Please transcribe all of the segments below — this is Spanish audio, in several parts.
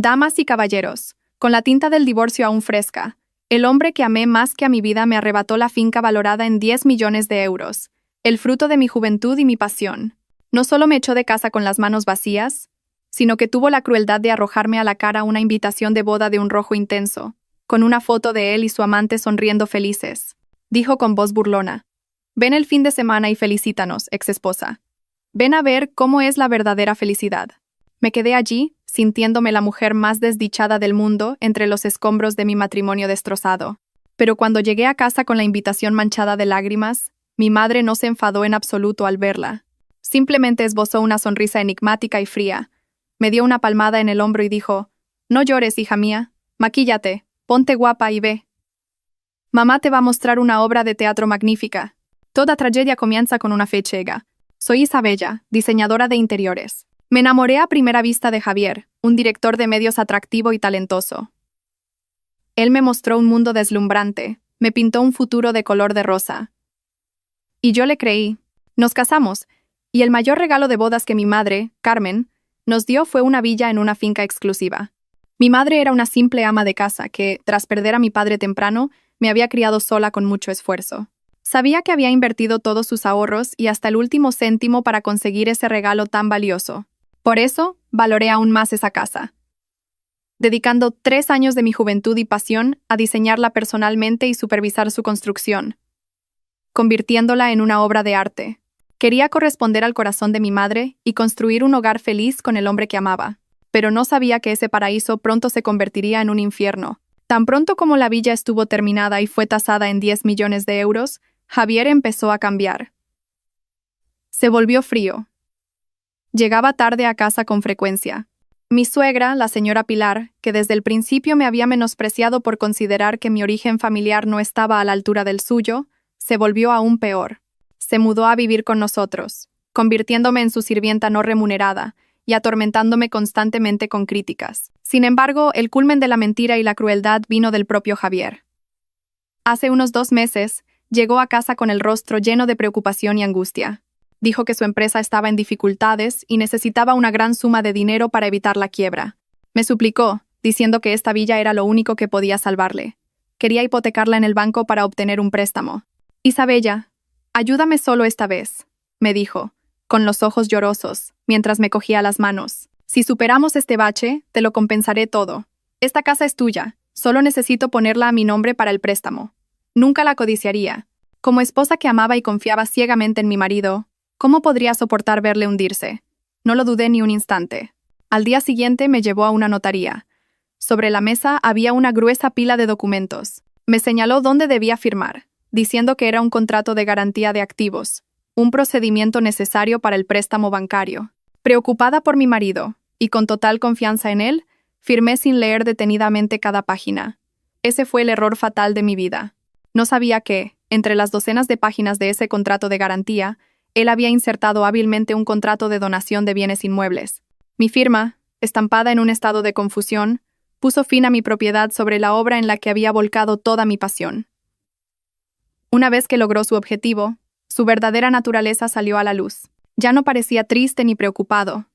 Damas y caballeros, con la tinta del divorcio aún fresca, el hombre que amé más que a mi vida me arrebató la finca valorada en 10 millones de euros, el fruto de mi juventud y mi pasión. No solo me echó de casa con las manos vacías, sino que tuvo la crueldad de arrojarme a la cara una invitación de boda de un rojo intenso, con una foto de él y su amante sonriendo felices. Dijo con voz burlona: «Ven el fin de semana y felicítanos, exesposa. Ven a ver cómo es la verdadera felicidad». Me quedé allí, sintiéndome la mujer más desdichada del mundo entre los escombros de mi matrimonio destrozado. Pero cuando llegué a casa con la invitación manchada de lágrimas, mi madre no se enfadó en absoluto al verla. Simplemente esbozó una sonrisa enigmática y fría. Me dio una palmada en el hombro y dijo: «No llores, hija mía. Maquíllate, ponte guapa y ve. Mamá te va a mostrar una obra de teatro magnífica. Toda tragedia comienza con una fe ciega. Soy Isabella, diseñadora de interiores. Me enamoré a primera vista de Javier, un director de medios atractivo y talentoso. Él me mostró un mundo deslumbrante, me pintó un futuro de color de rosa. Y yo le creí. Nos casamos, y el mayor regalo de bodas que mi madre, Carmen, nos dio fue una villa en una finca exclusiva. Mi madre era una simple ama de casa que, tras perder a mi padre temprano, me había criado sola con mucho esfuerzo. Sabía que había invertido todos sus ahorros y hasta el último céntimo para conseguir ese regalo tan valioso. Por eso, valoré aún más esa casa, dedicando 3 años de mi juventud y pasión a diseñarla personalmente y supervisar su construcción, convirtiéndola en una obra de arte. Quería corresponder al corazón de mi madre y construir un hogar feliz con el hombre que amaba, pero no sabía que ese paraíso pronto se convertiría en un infierno. Tan pronto como la villa estuvo terminada y fue tasada en 10 millones de euros, Javier empezó a cambiar. Se volvió frío. Llegaba tarde a casa con frecuencia. Mi suegra, la señora Pilar, que desde el principio me había menospreciado por considerar que mi origen familiar no estaba a la altura del suyo, se volvió aún peor. Se mudó a vivir con nosotros, convirtiéndome en su sirvienta no remunerada y atormentándome constantemente con críticas. Sin embargo, el culmen de la mentira y la crueldad vino del propio Javier. Hace unos 2 meses, llegó a casa con el rostro lleno de preocupación y angustia. Dijo que su empresa estaba en dificultades y necesitaba una gran suma de dinero para evitar la quiebra. Me suplicó, diciendo que esta villa era lo único que podía salvarle. Quería hipotecarla en el banco para obtener un préstamo. «Isabella, ayúdame solo esta vez», me dijo, con los ojos llorosos, mientras me cogía las manos. «Si superamos este bache, te lo compensaré todo. Esta casa es tuya, solo necesito ponerla a mi nombre para el préstamo. Nunca la codiciaría. Como esposa que amaba y confiaba ciegamente en mi marido, ¿cómo podría soportar verle hundirse? No lo dudé ni un instante. Al día siguiente me llevó a una notaría. Sobre la mesa había una gruesa pila de documentos. Me señaló dónde debía firmar, diciendo que era un contrato de garantía de activos, un procedimiento necesario para el préstamo bancario. Preocupada por mi marido, y con total confianza en él, firmé sin leer detenidamente cada página. Ese fue el error fatal de mi vida. No sabía que, entre las docenas de páginas de ese contrato de garantía, él había insertado hábilmente un contrato de donación de bienes inmuebles. Mi firma, estampada en un estado de confusión, puso fin a mi propiedad sobre la obra en la que había volcado toda mi pasión. Una vez que logró su objetivo, su verdadera naturaleza salió a la luz. Ya no parecía triste ni preocupado.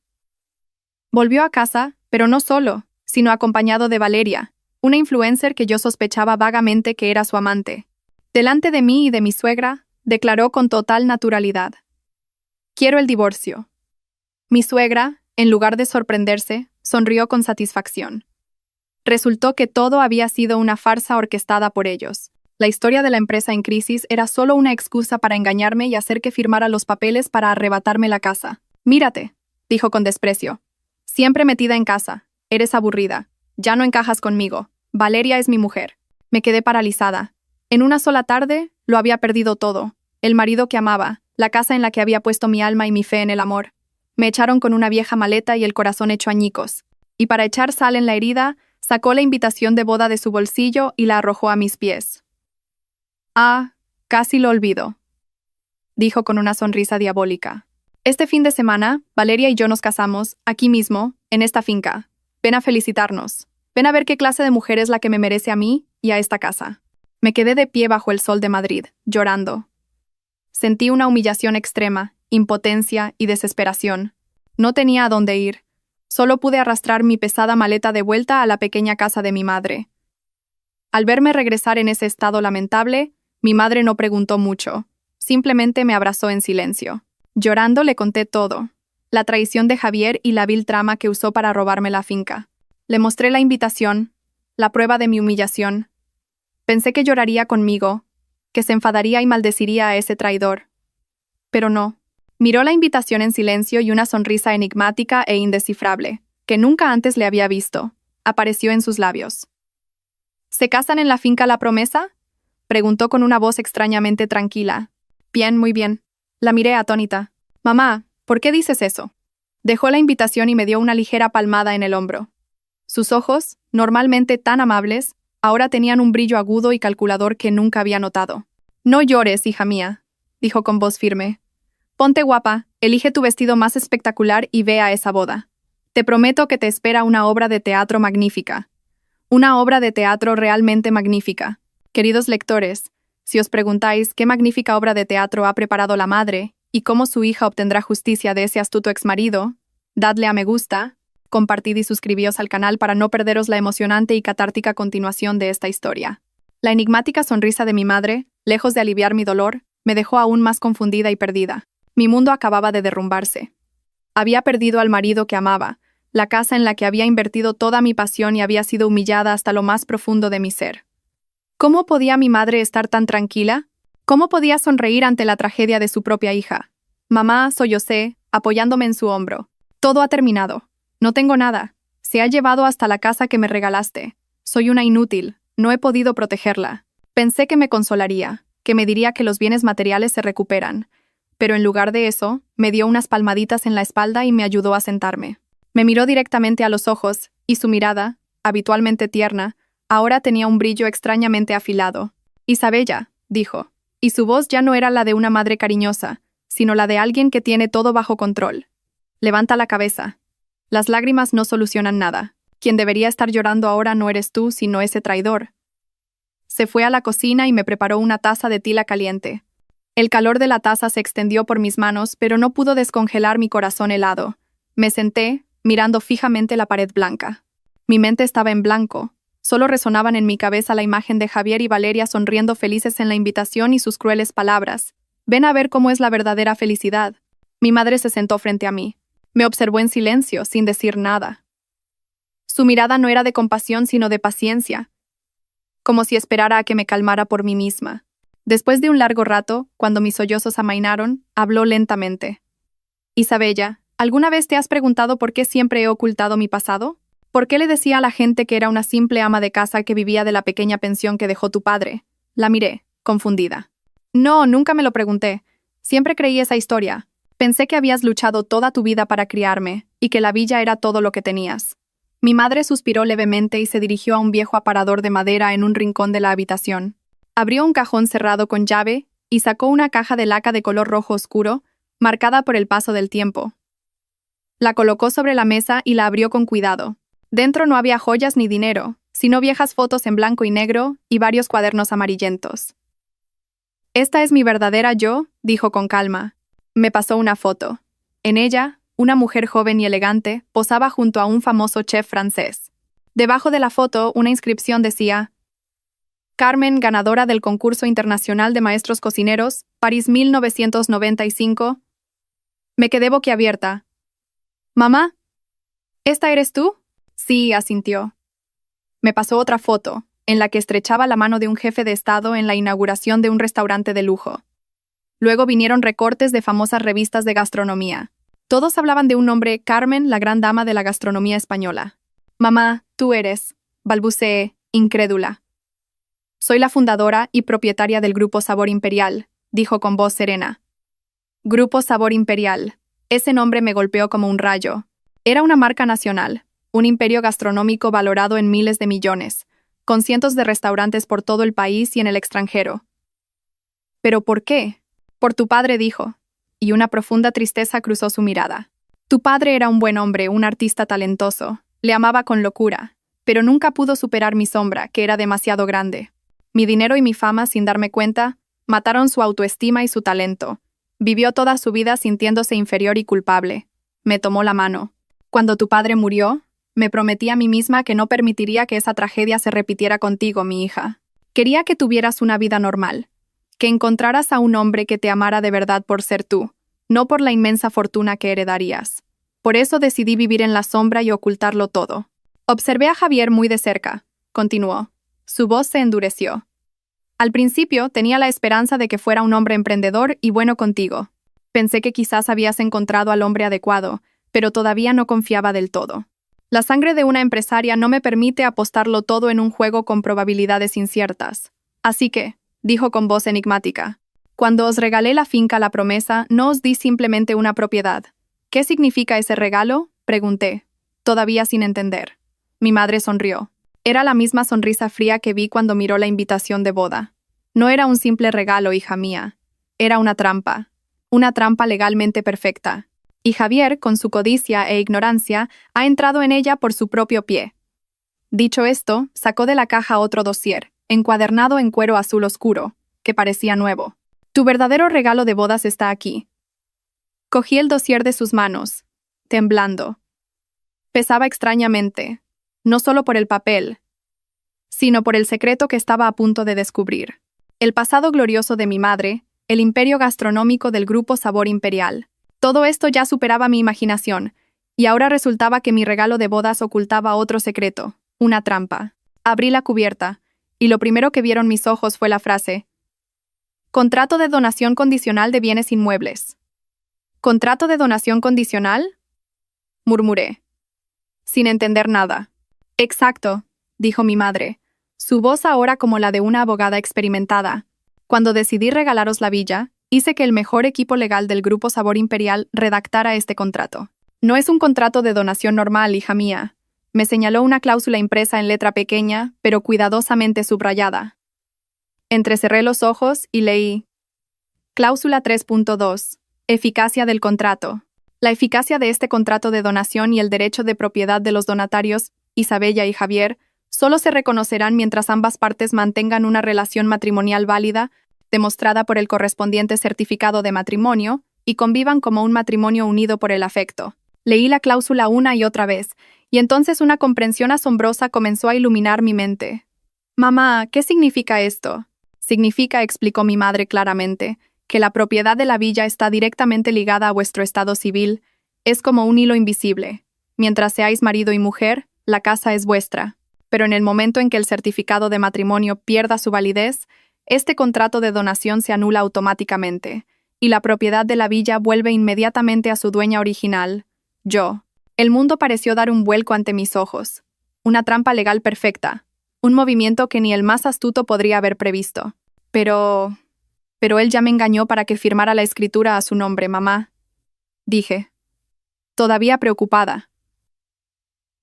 Volvió a casa, pero no solo, sino acompañado de Valeria, una influencer que yo sospechaba vagamente que era su amante. Delante de mí y de mi suegra, declaró con total naturalidad: «Quiero el divorcio». Mi suegra, en lugar de sorprenderse, sonrió con satisfacción. Resultó que todo había sido una farsa orquestada por ellos. La historia de la empresa en crisis era solo una excusa para engañarme y hacer que firmara los papeles para arrebatarme la casa. «Mírate», dijo con desprecio. «Siempre metida en casa. Eres aburrida. Ya no encajas conmigo. Valeria es mi mujer». Me quedé paralizada. En una sola tarde, lo había perdido todo. El marido que amaba, la casa en la que había puesto mi alma y mi fe en el amor. Me echaron con una vieja maleta y el corazón hecho añicos. Y para echar sal en la herida, sacó la invitación de boda de su bolsillo y la arrojó a mis pies. «Ah, casi lo olvido», dijo con una sonrisa diabólica. «Este fin de semana, Valeria y yo nos casamos, aquí mismo, en esta finca. Ven a felicitarnos. Ven a ver qué clase de mujer es la que me merece a mí y a esta casa». Me quedé de pie bajo el sol de Madrid, llorando. Sentí una humillación extrema, impotencia y desesperación. No tenía a dónde ir. Solo pude arrastrar mi pesada maleta de vuelta a la pequeña casa de mi madre. Al verme regresar en ese estado lamentable, mi madre no preguntó mucho. Simplemente me abrazó en silencio. Llorando le conté todo. La traición de Javier y la vil trama que usó para robarme la finca. Le mostré la invitación, la prueba de mi humillación. Pensé que lloraría conmigo, que se enfadaría y maldeciría a ese traidor. Pero no. Miró la invitación en silencio y una sonrisa enigmática e indescifrable, que nunca antes le había visto, apareció en sus labios. ¿Se casan en la finca La Promesa?, preguntó con una voz extrañamente tranquila. Bien, muy bien. La miré atónita. Mamá, ¿por qué dices eso? Dejó la invitación y me dio una ligera palmada en el hombro. Sus ojos, normalmente tan amables, ahora tenían un brillo agudo y calculador que nunca había notado. No llores, hija mía, dijo con voz firme. Ponte guapa, elige tu vestido más espectacular y ve a esa boda. Te prometo que te espera una obra de teatro magnífica. Una obra de teatro realmente magnífica. Queridos lectores, si os preguntáis qué magnífica obra de teatro ha preparado la madre y cómo su hija obtendrá justicia de ese astuto exmarido, dadle a me gusta, compartid y suscribíos al canal para no perderos la emocionante y catártica continuación de esta historia. La enigmática sonrisa de mi madre, lejos de aliviar mi dolor, me dejó aún más confundida y perdida. Mi mundo acababa de derrumbarse. Había perdido al marido que amaba, la casa en la que había invertido toda mi pasión y había sido humillada hasta lo más profundo de mi ser. ¿Cómo podía mi madre estar tan tranquila? ¿Cómo podía sonreír ante la tragedia de su propia hija? Mamá, sollocé, apoyándome en su hombro. Todo ha terminado. No tengo nada. Se ha llevado hasta la casa que me regalaste. Soy una inútil. No he podido protegerla. Pensé que me consolaría, que me diría que los bienes materiales se recuperan. Pero en lugar de eso, me dio unas palmaditas en la espalda y me ayudó a sentarme. Me miró directamente a los ojos, y su mirada, habitualmente tierna, ahora tenía un brillo extrañamente afilado. Isabella, dijo, y su voz ya no era la de una madre cariñosa, sino la de alguien que tiene todo bajo control. Levanta la cabeza. Las lágrimas no solucionan nada. Quien debería estar llorando ahora no eres tú, sino ese traidor. Se fue a la cocina y me preparó una taza de tila caliente. El calor de la taza se extendió por mis manos, pero no pudo descongelar mi corazón helado. Me senté, mirando fijamente la pared blanca. Mi mente estaba en blanco. Solo resonaban en mi cabeza la imagen de Javier y Valeria sonriendo felices en la invitación y sus crueles palabras. Ven a ver cómo es la verdadera felicidad. Mi madre se sentó frente a mí. Me observó en silencio, sin decir nada. Su mirada no era de compasión, sino de paciencia, como si esperara a que me calmara por mí misma. Después de un largo rato, cuando mis sollozos amainaron, habló lentamente. Isabella, ¿alguna vez te has preguntado por qué siempre he ocultado mi pasado? ¿Por qué le decía a la gente que era una simple ama de casa que vivía de la pequeña pensión que dejó tu padre? La miré, confundida. No, nunca me lo pregunté. Siempre creí esa historia. Pensé que habías luchado toda tu vida para criarme, y que la villa era todo lo que tenías. Mi madre suspiró levemente y se dirigió a un viejo aparador de madera en un rincón de la habitación. Abrió un cajón cerrado con llave y sacó una caja de laca de color rojo oscuro, marcada por el paso del tiempo. La colocó sobre la mesa y la abrió con cuidado. Dentro no había joyas ni dinero, sino viejas fotos en blanco y negro y varios cuadernos amarillentos. «Esta es mi verdadera yo», dijo con calma. Me pasó una foto. En ella, una mujer joven y elegante posaba junto a un famoso chef francés. Debajo de la foto, una inscripción decía: Carmen, ganadora del concurso internacional de maestros cocineros, París 1995. Me quedé boquiabierta. «Mamá, ¿esta eres tú?» Sí, asintió. Me pasó otra foto, en la que estrechaba la mano de un jefe de Estado en la inauguración de un restaurante de lujo. Luego vinieron recortes de famosas revistas de gastronomía. Todos hablaban de un nombre, Carmen, la gran dama de la gastronomía española. «Mamá, tú eres», balbuceé, incrédula. «Soy la fundadora y propietaria del Grupo Sabor Imperial», dijo con voz serena. Grupo Sabor Imperial. Ese nombre me golpeó como un rayo. Era una marca nacional, un imperio gastronómico valorado en miles de millones, con cientos de restaurantes por todo el país y en el extranjero. «¿Pero por qué?» «Por tu padre», dijo, y una profunda tristeza cruzó su mirada. Tu padre era un buen hombre, un artista talentoso. Le amaba con locura, pero nunca pudo superar mi sombra, que era demasiado grande. Mi dinero y mi fama, sin darme cuenta, mataron su autoestima y su talento. Vivió toda su vida sintiéndose inferior y culpable. Me tomó la mano. Cuando tu padre murió, me prometí a mí misma que no permitiría que esa tragedia se repitiera contigo, mi hija. Quería que tuvieras una vida normal, que encontraras a un hombre que te amara de verdad por ser tú, no por la inmensa fortuna que heredarías. Por eso decidí vivir en la sombra y ocultarlo todo. Observé a Javier muy de cerca, continuó. Su voz se endureció. Al principio tenía la esperanza de que fuera un hombre emprendedor y bueno contigo. Pensé que quizás habías encontrado al hombre adecuado, pero todavía no confiaba del todo. La sangre de una empresaria no me permite apostarlo todo en un juego con probabilidades inciertas. Así que, dijo con voz enigmática, cuando os regalé la finca La Promesa, no os di simplemente una propiedad. ¿Qué significa ese regalo?, pregunté, todavía sin entender. Mi madre sonrió. Era la misma sonrisa fría que vi cuando miró la invitación de boda. No era un simple regalo, hija mía. Era una trampa legalmente perfecta. Y Javier, con su codicia e ignorancia, ha entrado en ella por su propio pie. Dicho esto, sacó de la caja otro dossier, encuadernado en cuero azul oscuro, que parecía nuevo. Tu verdadero regalo de bodas está aquí. Cogí el dossier de sus manos, temblando. Pesaba extrañamente, no solo por el papel, sino por el secreto que estaba a punto de descubrir. El pasado glorioso de mi madre, el imperio gastronómico del Grupo Sabor Imperial. Todo esto ya superaba mi imaginación, y ahora resultaba que mi regalo de bodas ocultaba otro secreto, una trampa. Abrí la cubierta, y lo primero que vieron mis ojos fue la frase: Contrato de donación condicional de bienes inmuebles. ¿Contrato de donación condicional?, murmuré, sin entender nada. Exacto, dijo mi madre, su voz ahora como la de una abogada experimentada. Cuando decidí regalaros la villa, hice que el mejor equipo legal del Grupo Sabor Imperial redactara este contrato. No es un contrato de donación normal, hija mía. Me señaló una cláusula impresa en letra pequeña, pero cuidadosamente subrayada. Entrecerré los ojos y leí: Cláusula 3.2. Eficacia del contrato. La eficacia de este contrato de donación y el derecho de propiedad de los donatarios, Isabella y Javier, solo se reconocerán mientras ambas partes mantengan una relación matrimonial válida, demostrada por el correspondiente certificado de matrimonio, y convivan como un matrimonio unido por el afecto. Leí la cláusula una y otra vez, y entonces una comprensión asombrosa comenzó a iluminar mi mente. Mamá, ¿qué significa esto? Significa, explicó mi madre claramente, que la propiedad de la villa está directamente ligada a vuestro estado civil, es como un hilo invisible. Mientras seáis marido y mujer, la casa es vuestra. Pero en el momento en que el certificado de matrimonio pierda su validez, este contrato de donación se anula automáticamente, y la propiedad de la villa vuelve inmediatamente a su dueña original, yo. El mundo pareció dar un vuelco ante mis ojos. Una trampa legal perfecta, un movimiento que ni el más astuto podría haber previsto. Pero él ya me engañó para que firmara la escritura a su nombre, mamá, dije, todavía preocupada.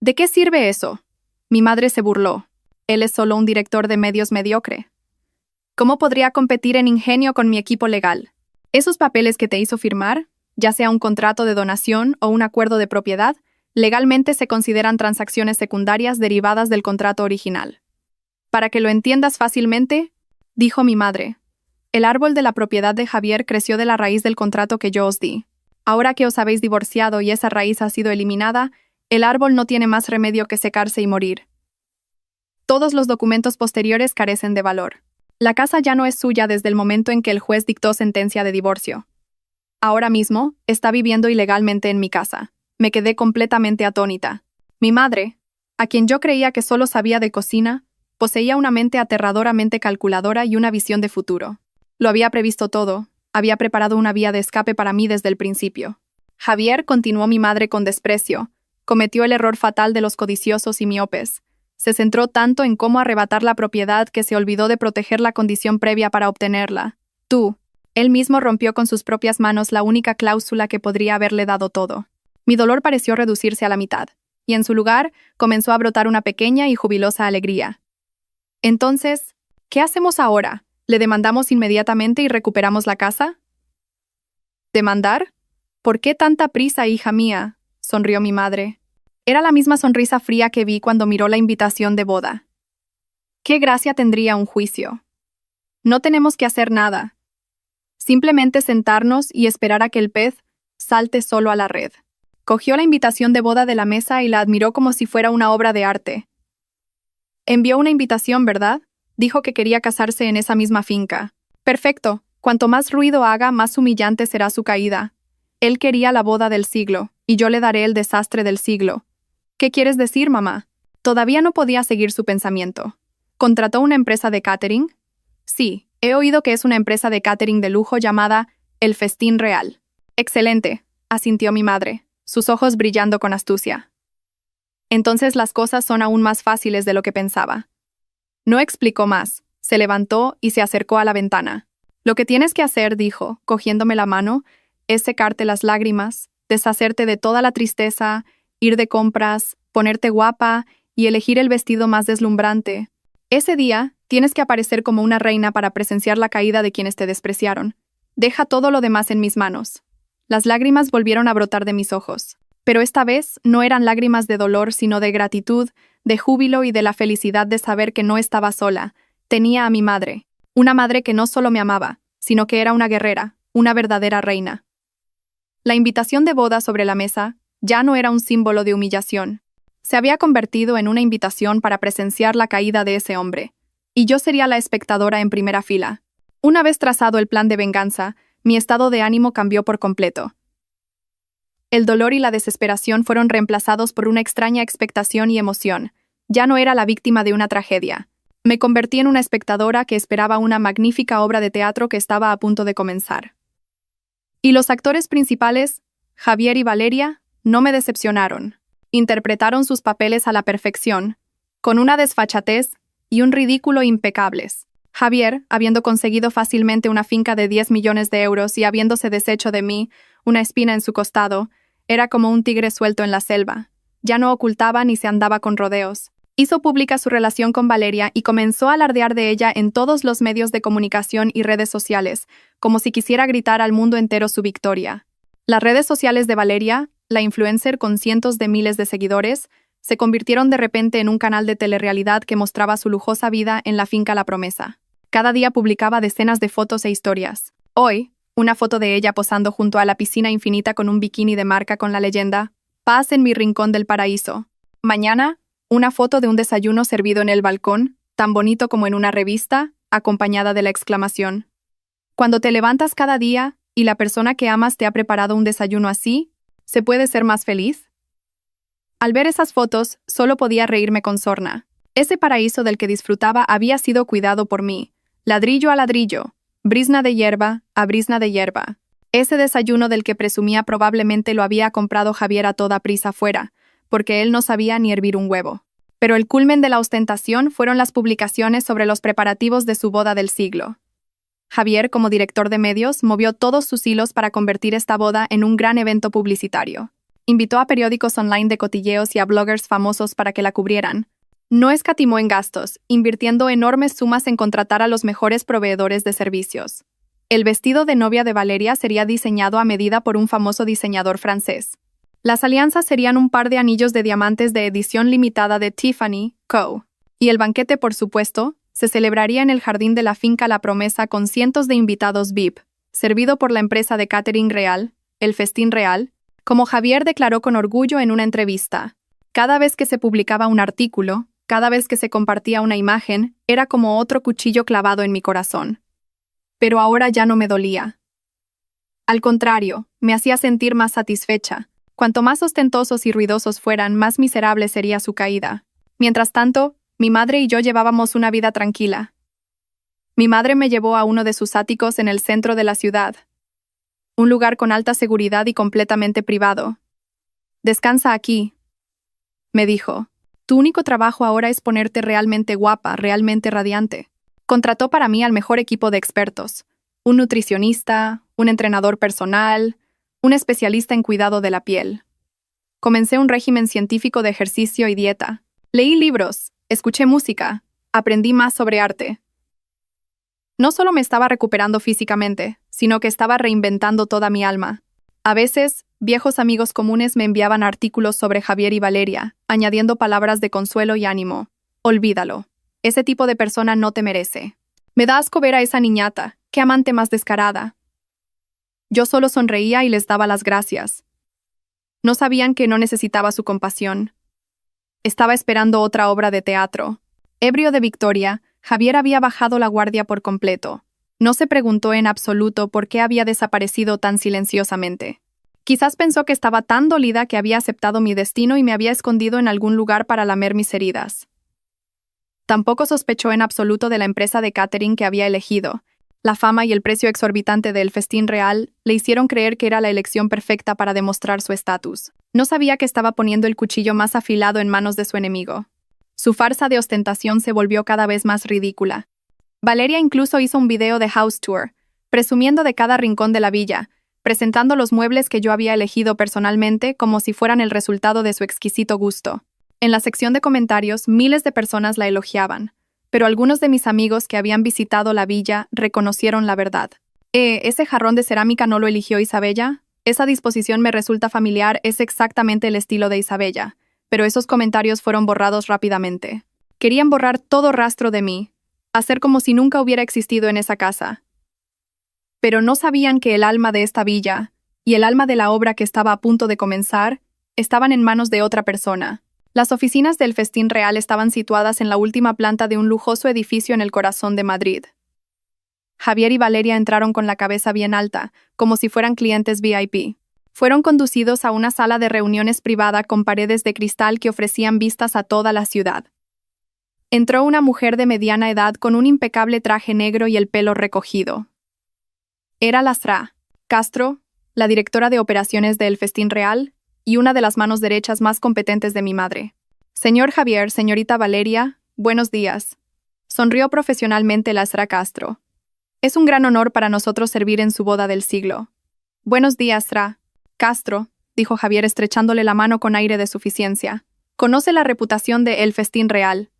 ¿De qué sirve eso? Mi madre se burló. Él es solo un director de medios mediocre. ¿Cómo podría competir en ingenio con mi equipo legal? Esos papeles que te hizo firmar, ya sea un contrato de donación o un acuerdo de propiedad, legalmente se consideran transacciones secundarias derivadas del contrato original. Para que lo entiendas fácilmente, dijo mi madre, el árbol de la propiedad de Javier creció de la raíz del contrato que yo os di. Ahora que os habéis divorciado y esa raíz ha sido eliminada, el árbol no tiene más remedio que secarse y morir. Todos los documentos posteriores carecen de valor. La casa ya no es suya desde el momento en que el juez dictó sentencia de divorcio. Ahora mismo, está viviendo ilegalmente en mi casa. Me quedé completamente atónita. Mi madre, a quien yo creía que solo sabía de cocina, poseía una mente aterradoramente calculadora y una visión de futuro. Lo había previsto todo, había preparado una vía de escape para mí desde el principio. Javier, continuó mi madre con desprecio, cometió el error fatal de los codiciosos y miopes. Se centró tanto en cómo arrebatar la propiedad que se olvidó de proteger la condición previa para obtenerla. Él mismo rompió con sus propias manos la única cláusula que podría haberle dado todo. Mi dolor pareció reducirse a la mitad, y en su lugar comenzó a brotar una pequeña y jubilosa alegría. Entonces, ¿qué hacemos ahora? ¿Le demandamos inmediatamente y recuperamos la casa? ¿Demandar? ¿Por qué tanta prisa, hija mía?, sonrió mi madre. Era la misma sonrisa fría que vi cuando miró la invitación de boda. ¿Qué gracia tendría un juicio? No tenemos que hacer nada. Simplemente sentarnos y esperar a que el pez salte solo a la red. Cogió la invitación de boda de la mesa y la admiró como si fuera una obra de arte. Envió una invitación, ¿verdad? Dijo que quería casarse en esa misma finca. Perfecto. Cuanto más ruido haga, más humillante será su caída. Él quería la boda del siglo, y yo le daré el desastre del siglo. ¿Qué quieres decir, mamá? Todavía no podía seguir su pensamiento. ¿Contrató una empresa de catering? Sí, he oído que es una empresa de catering de lujo llamada El Festín Real. Excelente, asintió mi madre, sus ojos brillando con astucia. Entonces las cosas son aún más fáciles de lo que pensaba. No explicó más, se levantó y se acercó a la ventana. Lo que tienes que hacer, dijo, cogiéndome la mano, es secarte las lágrimas, deshacerte de toda la tristeza, ir de compras, ponerte guapa y elegir el vestido más deslumbrante. Ese día, tienes que aparecer como una reina para presenciar la caída de quienes te despreciaron. Deja todo lo demás en mis manos. Las lágrimas volvieron a brotar de mis ojos. Pero esta vez no eran lágrimas de dolor, sino de gratitud, de júbilo y de la felicidad de saber que no estaba sola. Tenía a mi madre. Una madre que no solo me amaba, sino que era una guerrera, una verdadera reina. La invitación de boda sobre la mesa ya no era un símbolo de humillación. Se había convertido en una invitación para presenciar la caída de ese hombre, y yo sería la espectadora en primera fila. Una vez trazado el plan de venganza, mi estado de ánimo cambió por completo. El dolor y la desesperación fueron reemplazados por una extraña expectación y emoción. Ya no era la víctima de una tragedia. Me convertí en una espectadora que esperaba una magnífica obra de teatro que estaba a punto de comenzar. Y los actores principales, Javier y Valeria, no me decepcionaron. Interpretaron sus papeles a la perfección, con una desfachatez y un ridículo impecables. Javier, habiendo conseguido fácilmente una finca de 10 millones de euros y habiéndose deshecho de mí, una espina en su costado, era como un tigre suelto en la selva. Ya no ocultaba ni se andaba con rodeos. Hizo pública su relación con Valeria y comenzó a alardear de ella en todos los medios de comunicación y redes sociales, como si quisiera gritar al mundo entero su victoria. Las redes sociales de Valeria, la influencer con cientos de miles de seguidores, se convirtieron de repente en un canal de telerrealidad que mostraba su lujosa vida en la finca La Promesa. Cada día publicaba decenas de fotos e historias. Hoy, una foto de ella posando junto a la piscina infinita con un bikini de marca con la leyenda «Paz en mi rincón del paraíso». Mañana, una foto de un desayuno servido en el balcón, tan bonito como en una revista, acompañada de la exclamación. Cuando te levantas cada día y la persona que amas te ha preparado un desayuno así, ¿se puede ser más feliz? Al ver esas fotos, solo podía reírme con sorna. Ese paraíso del que disfrutaba había sido cuidado por mí, ladrillo a ladrillo, brizna de hierba a brizna de hierba. Ese desayuno del que presumía probablemente lo había comprado Javier a toda prisa fuera, porque él no sabía ni hervir un huevo. Pero el culmen de la ostentación fueron las publicaciones sobre los preparativos de su boda del siglo. Javier, como director de medios, movió todos sus hilos para convertir esta boda en un gran evento publicitario. Invitó a periódicos online de cotilleos y a bloggers famosos para que la cubrieran. No escatimó en gastos, invirtiendo enormes sumas en contratar a los mejores proveedores de servicios. El vestido de novia de Valeria sería diseñado a medida por un famoso diseñador francés. Las alianzas serían un par de anillos de diamantes de edición limitada de Tiffany Co. Y el banquete, por supuesto, se celebraría en el jardín de la finca La Promesa con cientos de invitados VIP, servido por la empresa de catering real, El Festín Real, como Javier declaró con orgullo en una entrevista. Cada vez que se publicaba un artículo, cada vez que se compartía una imagen, era como otro cuchillo clavado en mi corazón. Pero ahora ya no me dolía. Al contrario, me hacía sentir más satisfecha. Cuanto más ostentosos y ruidosos fueran, más miserable sería su caída. Mientras tanto, mi madre y yo llevábamos una vida tranquila. Mi madre me llevó a uno de sus áticos en el centro de la ciudad. Un lugar con alta seguridad y completamente privado. «Descansa aquí», me dijo. «Tu único trabajo ahora es ponerte realmente guapa, realmente radiante». Contrató para mí al mejor equipo de expertos. Un nutricionista, un entrenador personal, un especialista en cuidado de la piel. Comencé un régimen científico de ejercicio y dieta. Leí libros, escuché música, aprendí más sobre arte. No solo me estaba recuperando físicamente, sino que estaba reinventando toda mi alma. A veces, viejos amigos comunes me enviaban artículos sobre Javier y Valeria, añadiendo palabras de consuelo y ánimo. Olvídalo. Ese tipo de persona no te merece. Me da asco ver a esa niñata, qué amante más descarada. Yo solo sonreía y les daba las gracias. No sabían que no necesitaba su compasión. Estaba esperando otra obra de teatro. Ebrio de victoria, Javier había bajado la guardia por completo. No se preguntó en absoluto por qué había desaparecido tan silenciosamente. Quizás pensó que estaba tan dolida que había aceptado mi destino y me había escondido en algún lugar para lamer mis heridas. Tampoco sospechó en absoluto de la empresa de catering que había elegido. La fama y el precio exorbitante del festín real le hicieron creer que era la elección perfecta para demostrar su estatus. No sabía que estaba poniendo el cuchillo más afilado en manos de su enemigo. Su farsa de ostentación se volvió cada vez más ridícula. Valeria incluso hizo un video de house tour, presumiendo de cada rincón de la villa, presentando los muebles que yo había elegido personalmente como si fueran el resultado de su exquisito gusto. En la sección de comentarios, miles de personas la elogiaban, pero algunos de mis amigos que habían visitado la villa reconocieron la verdad. ¿Ese jarrón de cerámica no lo eligió Isabella? Esa disposición me resulta familiar, es exactamente el estilo de Isabella, pero esos comentarios fueron borrados rápidamente. Querían borrar todo rastro de mí, hacer como si nunca hubiera existido en esa casa. Pero no sabían que el alma de esta villa, y el alma de la obra que estaba a punto de comenzar, estaban en manos de otra persona. Las oficinas del Festín Real estaban situadas en la última planta de un lujoso edificio en el corazón de Madrid. Javier y Valeria entraron con la cabeza bien alta, como si fueran clientes VIP. Fueron conducidos a una sala de reuniones privada con paredes de cristal que ofrecían vistas a toda la ciudad. Entró una mujer de mediana edad con un impecable traje negro y el pelo recogido. Era Lasra Castro, la directora de operaciones del Festín Real, y una de las manos derechas más competentes de mi madre. Señor Javier, señorita Valeria, buenos días. Sonrió profesionalmente Lasra Castro. Es un gran honor para nosotros servir en su boda del siglo. Buenos días, Sra. Castro, dijo Javier estrechándole la mano con aire de suficiencia. Conoce la reputación de El Festín Real.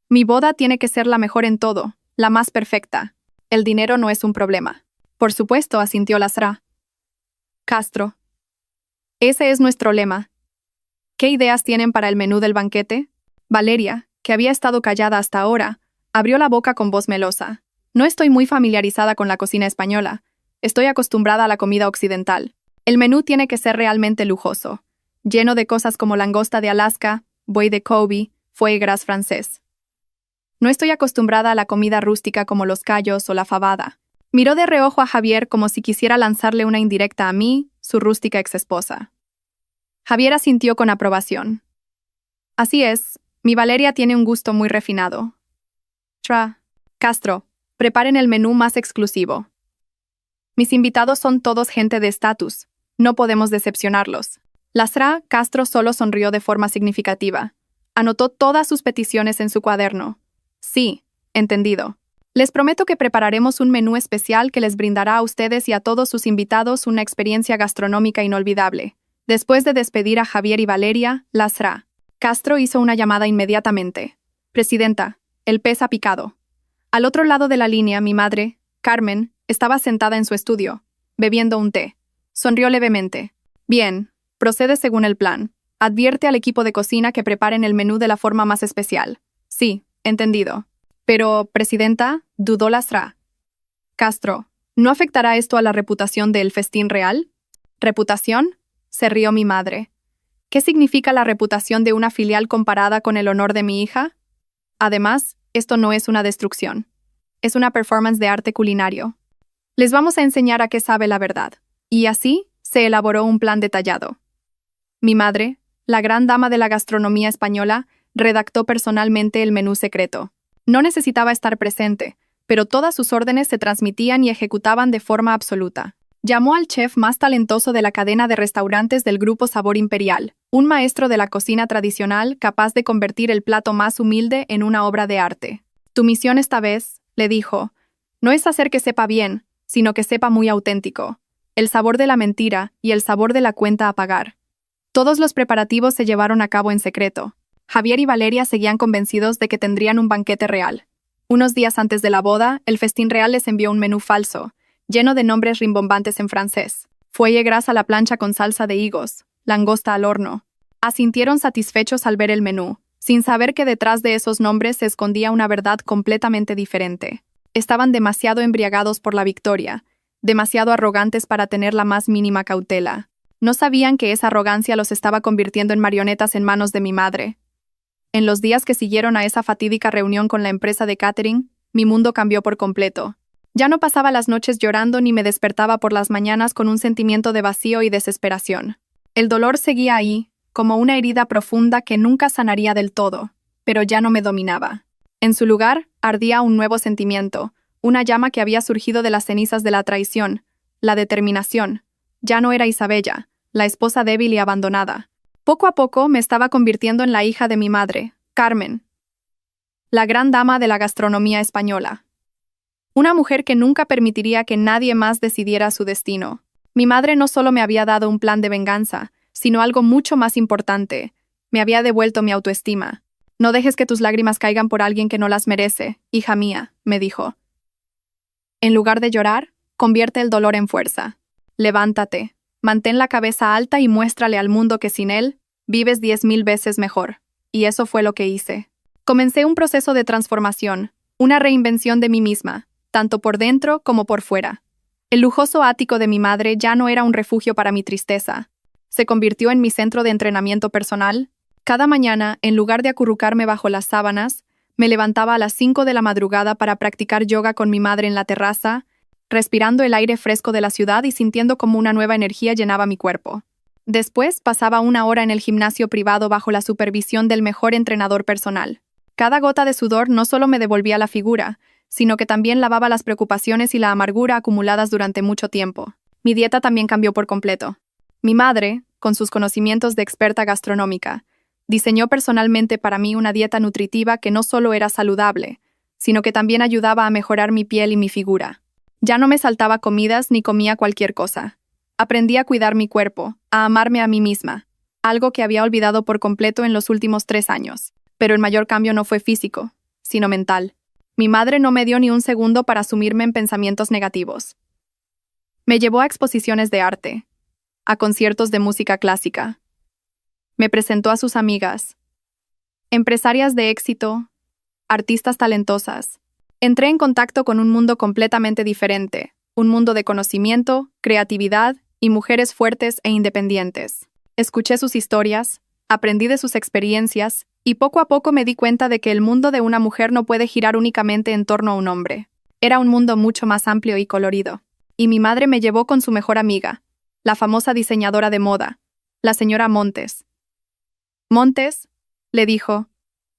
Mi boda tiene que ser la mejor en todo, la más perfecta. El dinero no es un problema. Por supuesto, asintió Lasra Castro. Ese es nuestro lema. ¿Qué ideas tienen para el menú del banquete? Valeria, que había estado callada hasta ahora, abrió la boca con voz melosa. No estoy muy familiarizada con la cocina española. Estoy acostumbrada a la comida occidental. El menú tiene que ser realmente lujoso, lleno de cosas como langosta de Alaska, buey de Kobe, foie gras francés. No estoy acostumbrada a la comida rústica como los callos o la fabada. Miró de reojo a Javier como si quisiera lanzarle una indirecta a mí, su rústica exesposa. Javier asintió con aprobación. Así es, mi Valeria tiene un gusto muy refinado. Castro, preparen el menú más exclusivo. Mis invitados son todos gente de estatus. No podemos decepcionarlos. Lasra Castro solo sonrió de forma significativa. Anotó todas sus peticiones en su cuaderno. Sí, entendido. Les prometo que prepararemos un menú especial que les brindará a ustedes y a todos sus invitados una experiencia gastronómica inolvidable. Después de despedir a Javier y Valeria, Lasra Castro hizo una llamada inmediatamente. Presidenta, el pez ha picado. Al otro lado de la línea, mi madre, Carmen, estaba sentada en su estudio, bebiendo un té. Sonrió levemente. Bien, procede según el plan. Advierte al equipo de cocina que preparen el menú de la forma más especial. Sí, entendido. Pero, presidenta, dudó Lasra Castro, ¿no afectará esto a la reputación del Festín Real? ¿Reputación? Se rió mi madre. ¿Qué significa la reputación de una filial comparada con el honor de mi hija? Además, esto no es una destrucción. Es una performance de arte culinario. Les vamos a enseñar a qué sabe la verdad. Y así, se elaboró un plan detallado. Mi madre, la gran dama de la gastronomía española, redactó personalmente el menú secreto. No necesitaba estar presente, pero todas sus órdenes se transmitían y ejecutaban de forma absoluta. Llamó al chef más talentoso de la cadena de restaurantes del Grupo Sabor Imperial, un maestro de la cocina tradicional capaz de convertir el plato más humilde en una obra de arte. Tu misión esta vez, le dijo, no es hacer que sepa bien, sino que sepa muy auténtico. El sabor de la mentira y el sabor de la cuenta a pagar. Todos los preparativos se llevaron a cabo en secreto. Javier y Valeria seguían convencidos de que tendrían un banquete real. Unos días antes de la boda, el Festín Real les envió un menú falso, lleno de nombres rimbombantes en francés. Foie gras a la plancha con salsa de higos, langosta al horno. Asintieron satisfechos al ver el menú, sin saber que detrás de esos nombres se escondía una verdad completamente diferente. Estaban demasiado embriagados por la victoria, demasiado arrogantes para tener la más mínima cautela. No sabían que esa arrogancia los estaba convirtiendo en marionetas en manos de mi madre. En los días que siguieron a esa fatídica reunión con la empresa de catering, mi mundo cambió por completo. Ya no pasaba las noches llorando ni me despertaba por las mañanas con un sentimiento de vacío y desesperación. El dolor seguía ahí, como una herida profunda que nunca sanaría del todo, pero ya no me dominaba. En su lugar, ardía un nuevo sentimiento, una llama que había surgido de las cenizas de la traición, la determinación. Ya no era Isabella, la esposa débil y abandonada. Poco a poco me estaba convirtiendo en la hija de mi madre, Carmen, la gran dama de la gastronomía española. Una mujer que nunca permitiría que nadie más decidiera su destino. Mi madre no solo me había dado un plan de venganza, sino algo mucho más importante. Me había devuelto mi autoestima. No dejes que tus lágrimas caigan por alguien que no las merece, hija mía, me dijo. En lugar de llorar, convierte el dolor en fuerza. Levántate, mantén la cabeza alta y muéstrale al mundo que sin él, vives 10.000 veces mejor. Y eso fue lo que hice. Comencé un proceso de transformación, una reinvención de mí misma, tanto por dentro como por fuera. El lujoso ático de mi madre ya no era un refugio para mi tristeza. Se convirtió en mi centro de entrenamiento personal. Cada mañana, en lugar de acurrucarme bajo las sábanas, me levantaba a las 5 de la madrugada para practicar yoga con mi madre en la terraza, respirando el aire fresco de la ciudad y sintiendo como una nueva energía llenaba mi cuerpo. Después pasaba 1 hora en el gimnasio privado bajo la supervisión del mejor entrenador personal. Cada gota de sudor no solo me devolvía la figura, sino que también lavaba las preocupaciones y la amargura acumuladas durante mucho tiempo. Mi dieta también cambió por completo. Mi madre, con sus conocimientos de experta gastronómica, diseñó personalmente para mí una dieta nutritiva que no solo era saludable, sino que también ayudaba a mejorar mi piel y mi figura. Ya no me saltaba comidas ni comía cualquier cosa. Aprendí a cuidar mi cuerpo, a amarme a mí misma, algo que había olvidado por completo en los últimos 3 años. Pero el mayor cambio no fue físico, sino mental. Mi madre no me dio ni un segundo para sumirme en pensamientos negativos. Me llevó a exposiciones de arte, a conciertos de música clásica. Me presentó a sus amigas, empresarias de éxito, artistas talentosas. Entré en contacto con un mundo completamente diferente, un mundo de conocimiento, creatividad y mujeres fuertes e independientes. Escuché sus historias, aprendí de sus experiencias, y poco a poco me di cuenta de que el mundo de una mujer no puede girar únicamente en torno a un hombre. Era un mundo mucho más amplio y colorido. Y mi madre me llevó con su mejor amiga, la famosa diseñadora de moda, la señora Montes. Montes, le dijo,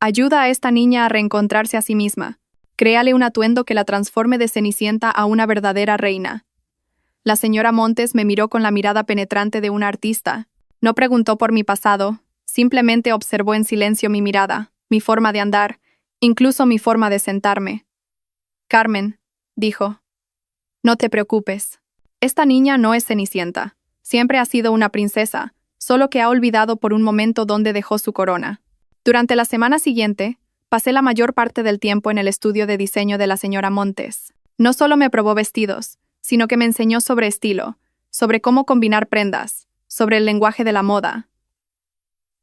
ayuda a esta niña a reencontrarse a sí misma. Créale un atuendo que la transforme de Cenicienta a una verdadera reina. La señora Montes me miró con la mirada penetrante de una artista. No preguntó por mi pasado, simplemente observó en silencio mi mirada, mi forma de andar, incluso mi forma de sentarme. Carmen, dijo, no te preocupes. Esta niña no es Cenicienta. Siempre ha sido una princesa, solo que ha olvidado por un momento dónde dejó su corona. Durante la semana siguiente, pasé la mayor parte del tiempo en el estudio de diseño de la señora Montes. No solo me probó vestidos, sino que me enseñó sobre estilo, sobre cómo combinar prendas, sobre el lenguaje de la moda.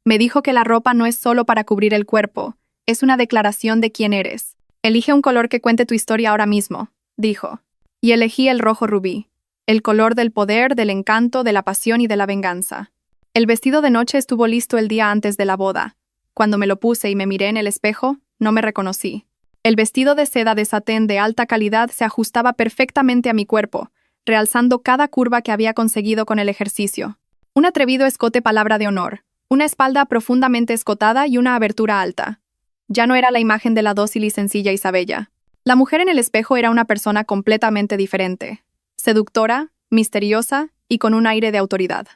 Me dijo que la ropa no es solo para cubrir el cuerpo, es una declaración de quién eres. Elige un color que cuente tu historia ahora mismo, dijo. Y elegí el rojo rubí, el color del poder, del encanto, de la pasión y de la venganza. El vestido de noche estuvo listo el día antes de la boda. Cuando me lo puse y me miré en el espejo, no me reconocí. El vestido de seda de satén de alta calidad se ajustaba perfectamente a mi cuerpo, realzando cada curva que había conseguido con el ejercicio. Un atrevido escote palabra de honor, una espalda profundamente escotada y una abertura alta. Ya no era la imagen de la dócil y sencilla Isabella. La mujer en el espejo era una persona completamente diferente. Seductora, misteriosa y con un aire de autoridad.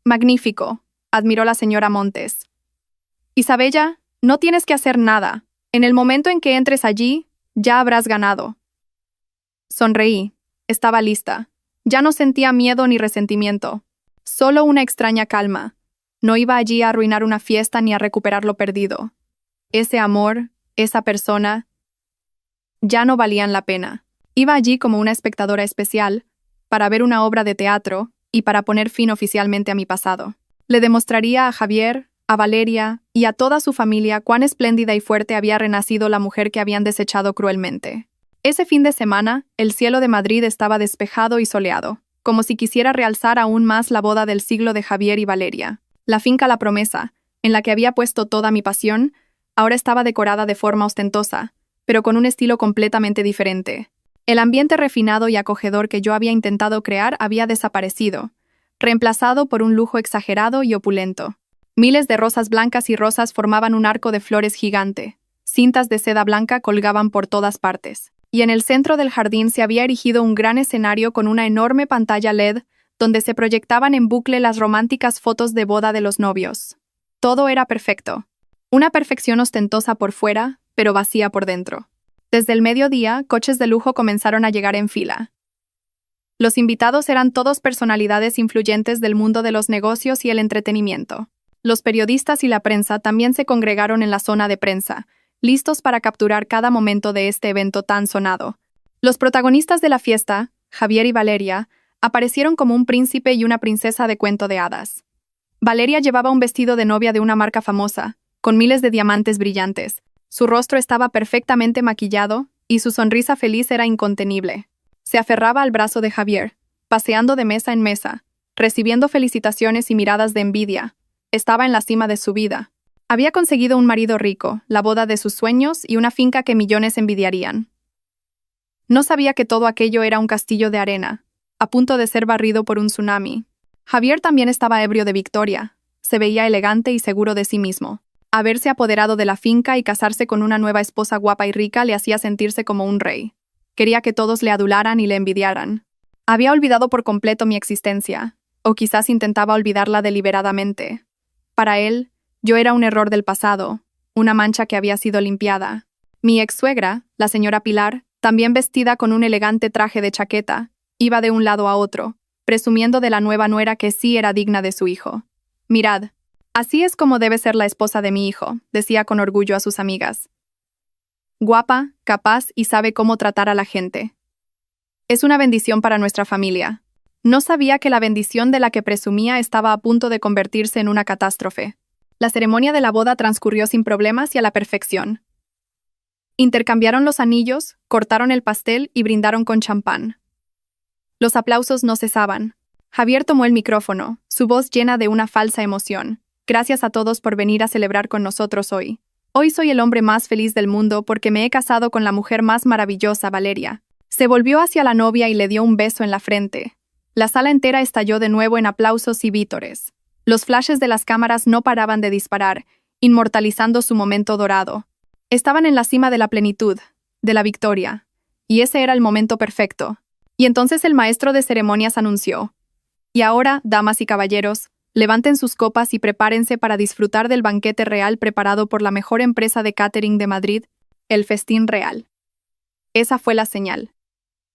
Magnífico, admiró la señora Montes. Isabella, no tienes que hacer nada. En el momento en que entres allí, ya habrás ganado. Sonreí. Estaba lista. Ya no sentía miedo ni resentimiento. Solo una extraña calma. No iba allí a arruinar una fiesta ni a recuperar lo perdido. Ese amor, esa persona, ya no valían la pena. Iba allí como una espectadora especial, para ver una obra de teatro y para poner fin oficialmente a mi pasado. Le demostraría a Javier, a Valeria y a toda su familia cuán espléndida y fuerte había renacido la mujer que habían desechado cruelmente. Ese fin de semana, el cielo de Madrid estaba despejado y soleado. como si quisiera realzar aún más la boda del siglo de Javier y Valeria. La finca La Promesa, en la que había puesto toda mi pasión, ahora estaba decorada de forma ostentosa, pero con un estilo completamente diferente. El ambiente refinado y acogedor que yo había intentado crear había desaparecido, reemplazado por un lujo exagerado y opulento. Miles de rosas blancas y rosas formaban un arco de flores gigante. Cintas de seda blanca colgaban por todas partes. Y en el centro del jardín se había erigido un gran escenario con una enorme pantalla LED donde se proyectaban en bucle las románticas fotos de boda de los novios. Todo era perfecto. Una perfección ostentosa por fuera, pero vacía por dentro. Desde el mediodía, coches de lujo comenzaron a llegar en fila. Los invitados eran todos personalidades influyentes del mundo de los negocios y el entretenimiento. Los periodistas y la prensa también se congregaron en la zona de prensa, listos para capturar cada momento de este evento tan sonado. Los protagonistas de la fiesta, Javier y Valeria, aparecieron como un príncipe y una princesa de cuento de hadas. Valeria llevaba un vestido de novia de una marca famosa, con miles de diamantes brillantes. Su rostro estaba perfectamente maquillado y su sonrisa feliz era incontenible. Se aferraba al brazo de Javier, paseando de mesa en mesa, recibiendo felicitaciones y miradas de envidia. Estaba en la cima de su vida. Había conseguido un marido rico, la boda de sus sueños y una finca que millones envidiarían. No sabía que todo aquello era un castillo de arena, a punto de ser barrido por un tsunami. Javier también estaba ebrio de victoria. Se veía elegante y seguro de sí mismo. Haberse apoderado de la finca y casarse con una nueva esposa guapa y rica le hacía sentirse como un rey. Quería que todos le adularan y le envidiaran. Había olvidado por completo mi existencia, o quizás intentaba olvidarla deliberadamente. Para él, yo era un error del pasado, una mancha que había sido limpiada. Mi ex-suegra, la señora Pilar, también vestida con un elegante traje de chaqueta, iba de un lado a otro, presumiendo de la nueva nuera que sí era digna de su hijo. «Mirad, así es como debe ser la esposa de mi hijo», decía con orgullo a sus amigas. «Guapa, capaz y sabe cómo tratar a la gente. Es una bendición para nuestra familia». No sabía que la bendición de la que presumía estaba a punto de convertirse en una catástrofe. La ceremonia de la boda transcurrió sin problemas y a la perfección. Intercambiaron los anillos, cortaron el pastel y brindaron con champán. Los aplausos no cesaban. Javier tomó el micrófono, su voz llena de una falsa emoción. «Gracias a todos por venir a celebrar con nosotros hoy. Hoy soy el hombre más feliz del mundo porque me he casado con la mujer más maravillosa, Valeria». Se volvió hacia la novia y le dio un beso en la frente. La sala entera estalló de nuevo en aplausos y vítores. Los flashes de las cámaras no paraban de disparar, inmortalizando su momento dorado. Estaban en la cima de la plenitud, de la victoria, y ese era el momento perfecto. Y entonces el maestro de ceremonias anunció: «Y ahora, damas y caballeros, levanten sus copas y prepárense para disfrutar del banquete real preparado por la mejor empresa de catering de Madrid, el Festín Real». Esa fue la señal.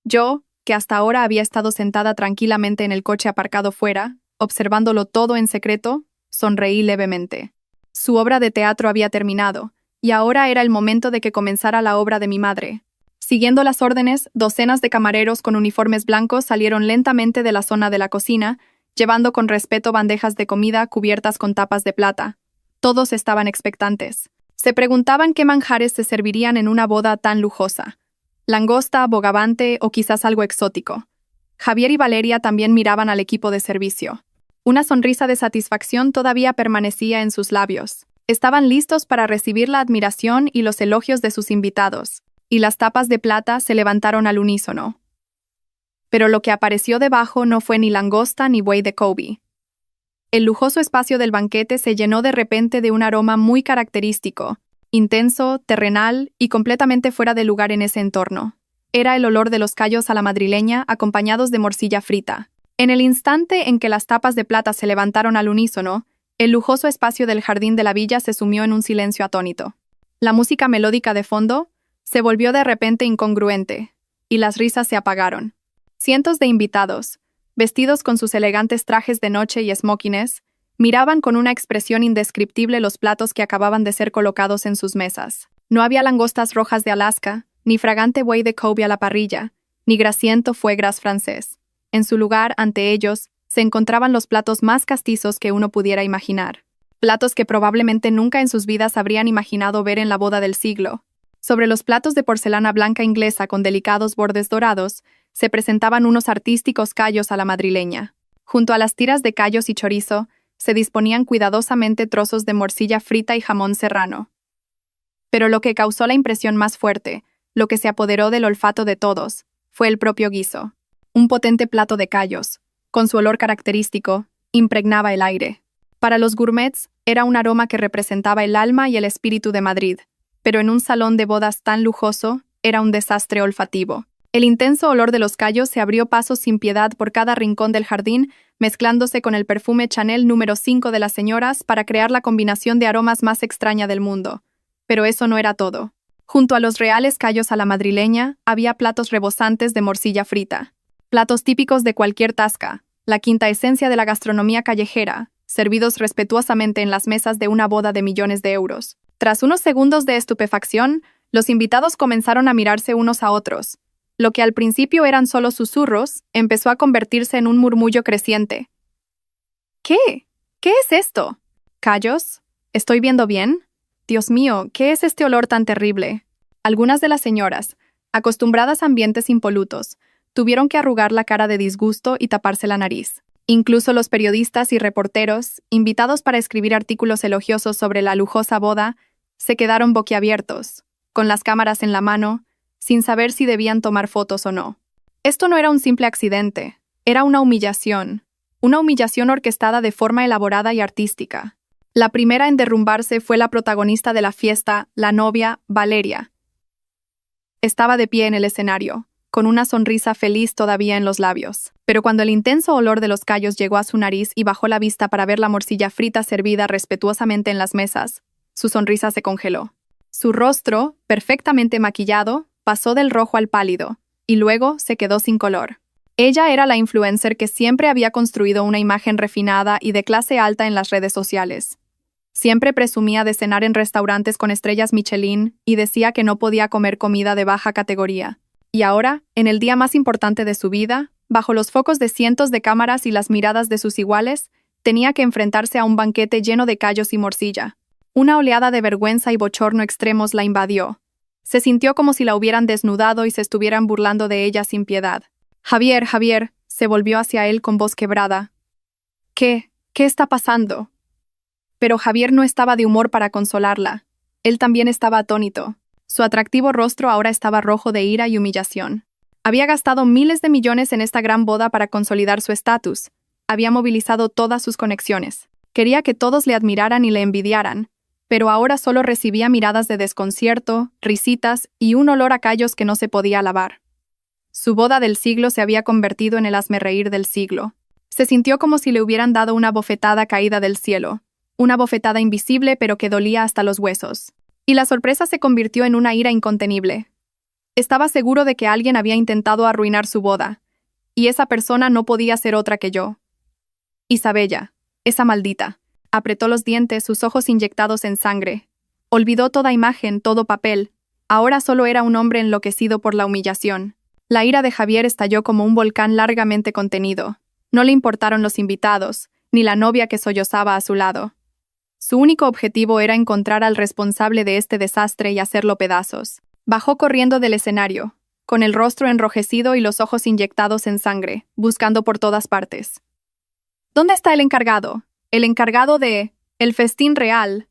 Yo, que hasta ahora había estado sentada tranquilamente en el coche aparcado fuera, observándolo todo en secreto, sonreí levemente. Su obra de teatro había terminado, y ahora era el momento de que comenzara la obra de mi madre. Siguiendo las órdenes, docenas de camareros con uniformes blancos salieron lentamente de la zona de la cocina, llevando con respeto bandejas de comida cubiertas con tapas de plata. Todos estaban expectantes. Se preguntaban qué manjares se servirían en una boda tan lujosa. Langosta, bogavante o quizás algo exótico. Javier y Valeria también miraban al equipo de servicio. Una sonrisa de satisfacción todavía permanecía en sus labios. Estaban listos para recibir la admiración y los elogios de sus invitados, y las tapas de plata se levantaron al unísono. Pero lo que apareció debajo no fue ni langosta ni buey de Kobe. El lujoso espacio del banquete se llenó de repente de un aroma muy característico, intenso, terrenal y completamente fuera de lugar en ese entorno. Era el olor de los callos a la madrileña acompañados de morcilla frita. En el instante en que las tapas de plata se levantaron al unísono, el lujoso espacio del jardín de la villa se sumió en un silencio atónito. La música melódica de fondo se volvió de repente incongruente, y las risas se apagaron. Cientos de invitados, vestidos con sus elegantes trajes de noche y smokines, miraban con una expresión indescriptible los platos que acababan de ser colocados en sus mesas. No había langostas rojas de Alaska, ni fragante buey de Kobe a la parrilla, ni grasiento foie gras francés. En su lugar, ante ellos, se encontraban los platos más castizos que uno pudiera imaginar. Platos que probablemente nunca en sus vidas habrían imaginado ver en la boda del siglo. Sobre los platos de porcelana blanca inglesa con delicados bordes dorados, se presentaban unos artísticos callos a la madrileña. Junto a las tiras de callos y chorizo, se disponían cuidadosamente trozos de morcilla frita y jamón serrano. Pero lo que causó la impresión más fuerte, lo que se apoderó del olfato de todos, fue el propio guiso. Un potente plato de callos, con su olor característico, impregnaba el aire. Para los gourmets, era un aroma que representaba el alma y el espíritu de Madrid, pero en un salón de bodas tan lujoso, era un desastre olfativo. El intenso olor de los callos se abrió paso sin piedad por cada rincón del jardín, mezclándose con el perfume Chanel número 5 de las señoras para crear la combinación de aromas más extraña del mundo. Pero eso no era todo. Junto a los reales callos a la madrileña, había platos rebosantes de morcilla frita. Platos típicos de cualquier tasca, la quinta esencia de la gastronomía callejera, servidos respetuosamente en las mesas de una boda de millones de euros. Tras unos segundos de estupefacción, los invitados comenzaron a mirarse unos a otros. Lo que al principio eran solo susurros, empezó a convertirse en un murmullo creciente. ¿Qué? ¿Qué es esto? ¿Callos? ¿Estoy viendo bien? Dios mío, ¿qué es este olor tan terrible? Algunas de las señoras, acostumbradas a ambientes impolutos, tuvieron que arrugar la cara de disgusto y taparse la nariz. Incluso los periodistas y reporteros, invitados para escribir artículos elogiosos sobre la lujosa boda, se quedaron boquiabiertos, con las cámaras en la mano, sin saber si debían tomar fotos o no. Esto no era un simple accidente, era una humillación orquestada de forma elaborada y artística. La primera en derrumbarse fue la protagonista de la fiesta, la novia, Valeria. Estaba de pie en el escenario, con una sonrisa feliz todavía en los labios. Pero cuando el intenso olor de los callos llegó a su nariz y bajó la vista para ver la morcilla frita servida respetuosamente en las mesas, su sonrisa se congeló. Su rostro, perfectamente maquillado, pasó del rojo al pálido, y luego se quedó sin color. Ella era la influencer que siempre había construido una imagen refinada y de clase alta en las redes sociales. Siempre presumía de cenar en restaurantes con estrellas Michelin y decía que no podía comer comida de baja categoría. Y ahora, en el día más importante de su vida, bajo los focos de cientos de cámaras y las miradas de sus iguales, tenía que enfrentarse a un banquete lleno de callos y morcilla. Una oleada de vergüenza y bochorno extremos la invadió. Se sintió como si la hubieran desnudado y se estuvieran burlando de ella sin piedad. Javier, se volvió hacia él con voz quebrada. ¿Qué está pasando? Pero Javier no estaba de humor para consolarla. Él también estaba atónito. Su atractivo rostro ahora estaba rojo de ira y humillación. Había gastado miles de millones en esta gran boda para consolidar su estatus. Había movilizado todas sus conexiones. Quería que todos le admiraran y le envidiaran, pero ahora solo recibía miradas de desconcierto, risitas y un olor a callos que no se podía lavar. Su boda del siglo se había convertido en el hazmerreír del siglo. Se sintió como si le hubieran dado una bofetada caída del cielo, una bofetada invisible pero que dolía hasta los huesos. Y la sorpresa se convirtió en una ira incontenible. Estaba seguro de que alguien había intentado arruinar su boda, y esa persona no podía ser otra que yo. Isabella, esa maldita. Apretó los dientes, sus ojos inyectados en sangre. Olvidó toda imagen, todo papel. Ahora solo era un hombre enloquecido por la humillación. La ira de Javier estalló como un volcán largamente contenido. No le importaron los invitados, ni la novia que sollozaba a su lado. Su único objetivo era encontrar al responsable de este desastre y hacerlo pedazos. Bajó corriendo del escenario, con el rostro enrojecido y los ojos inyectados en sangre, buscando por todas partes. ¿Dónde está el encargado? El encargado de el festín real.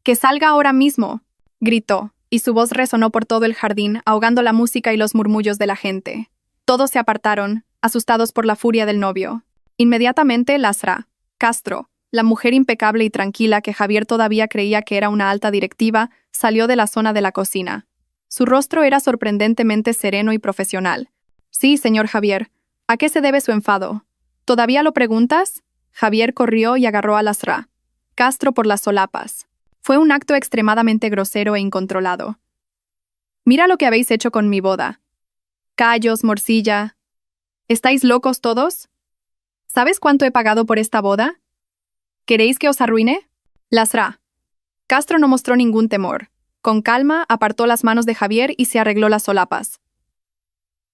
¡Que salga ahora mismo!, gritó, y su voz resonó por todo el jardín, ahogando la música y los murmullos de la gente. Todos se apartaron, asustados por la furia del novio. Inmediatamente Lasra, Castro, la mujer impecable y tranquila que Javier todavía creía que era una alta directiva, salió de la zona de la cocina. Su rostro era sorprendentemente sereno y profesional. Sí, señor Javier. ¿A qué se debe su enfado? ¿Todavía lo preguntas? Javier corrió y agarró a Lasra, Castro por las solapas. Fue un acto extremadamente grosero e incontrolado. Mira lo que habéis hecho con mi boda. Callos, morcilla. ¿Estáis locos todos? ¿Sabes cuánto he pagado por esta boda? ¿Queréis que os arruine? Lasra. Castro no mostró ningún temor. Con calma, apartó las manos de Javier y se arregló las solapas.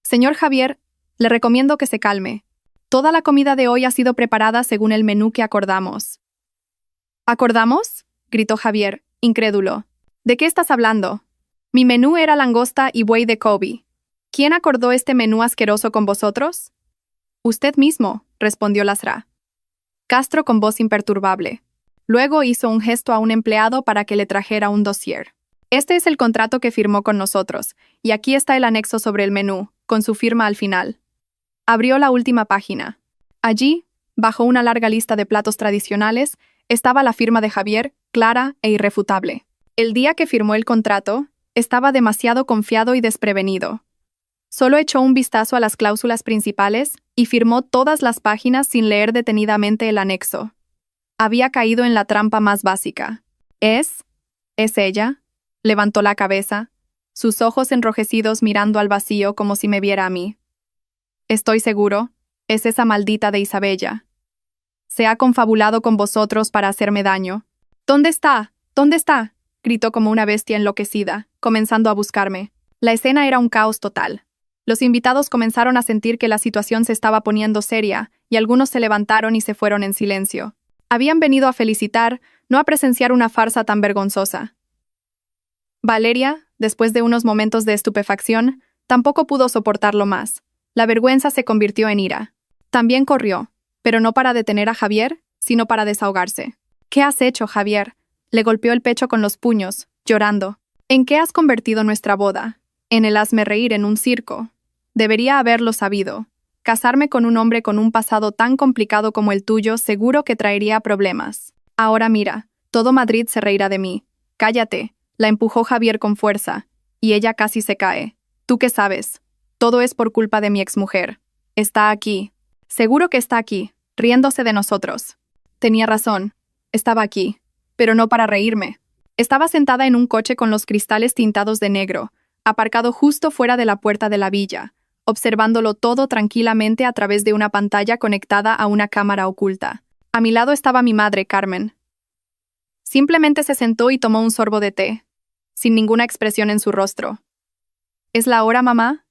Señor Javier, le recomiendo que se calme. Toda la comida de hoy ha sido preparada según el menú que acordamos. ¿Acordamos?, gritó Javier, incrédulo. ¿De qué estás hablando? Mi menú era langosta y buey de Kobe. ¿Quién acordó este menú asqueroso con vosotros? Usted mismo, respondió Lasra. Castro con voz imperturbable. Luego hizo un gesto a un empleado para que le trajera un dossier. Este es el contrato que firmó con nosotros, y aquí está el anexo sobre el menú, con su firma al final. Abrió la última página. Allí, bajo una larga lista de platos tradicionales, estaba la firma de Javier, clara e irrefutable. El día que firmó el contrato, estaba demasiado confiado y desprevenido. Solo echó un vistazo a las cláusulas principales y firmó todas las páginas sin leer detenidamente el anexo. Había caído en la trampa más básica. ¿Es ella? Levantó la cabeza, sus ojos enrojecidos mirando al vacío como si me viera a mí. Estoy seguro, es esa maldita de Isabella. Se ha confabulado con vosotros para hacerme daño. ¿Dónde está? ¿Dónde está? Gritó como una bestia enloquecida, comenzando a buscarme. La escena era un caos total. Los invitados comenzaron a sentir que la situación se estaba poniendo seria, y algunos se levantaron y se fueron en silencio. Habían venido a felicitar, no a presenciar una farsa tan vergonzosa. Valeria, después de unos momentos de estupefacción, tampoco pudo soportarlo más. La vergüenza se convirtió en ira. También corrió, pero no para detener a Javier, sino para desahogarse. ¿Qué has hecho, Javier? Le golpeó el pecho con los puños, llorando. ¿En qué has convertido nuestra boda? En el hazme reír en un circo. Debería haberlo sabido. Casarme con un hombre con un pasado tan complicado como el tuyo seguro que traería problemas. Ahora mira, todo Madrid se reirá de mí. Cállate, la empujó Javier con fuerza, y ella casi se cae. ¿Tú qué sabes? Todo es por culpa de mi exmujer. Está aquí. Seguro que está aquí, riéndose de nosotros. Tenía razón. Estaba aquí. Pero no para reírme. Estaba sentada en un coche con los cristales tintados de negro, aparcado justo fuera de la puerta de la villa, observándolo todo tranquilamente a través de una pantalla conectada a una cámara oculta. A mi lado estaba mi madre, Carmen. Simplemente se sentó y tomó un sorbo de té, sin ninguna expresión en su rostro. ¿Es la hora, mamá?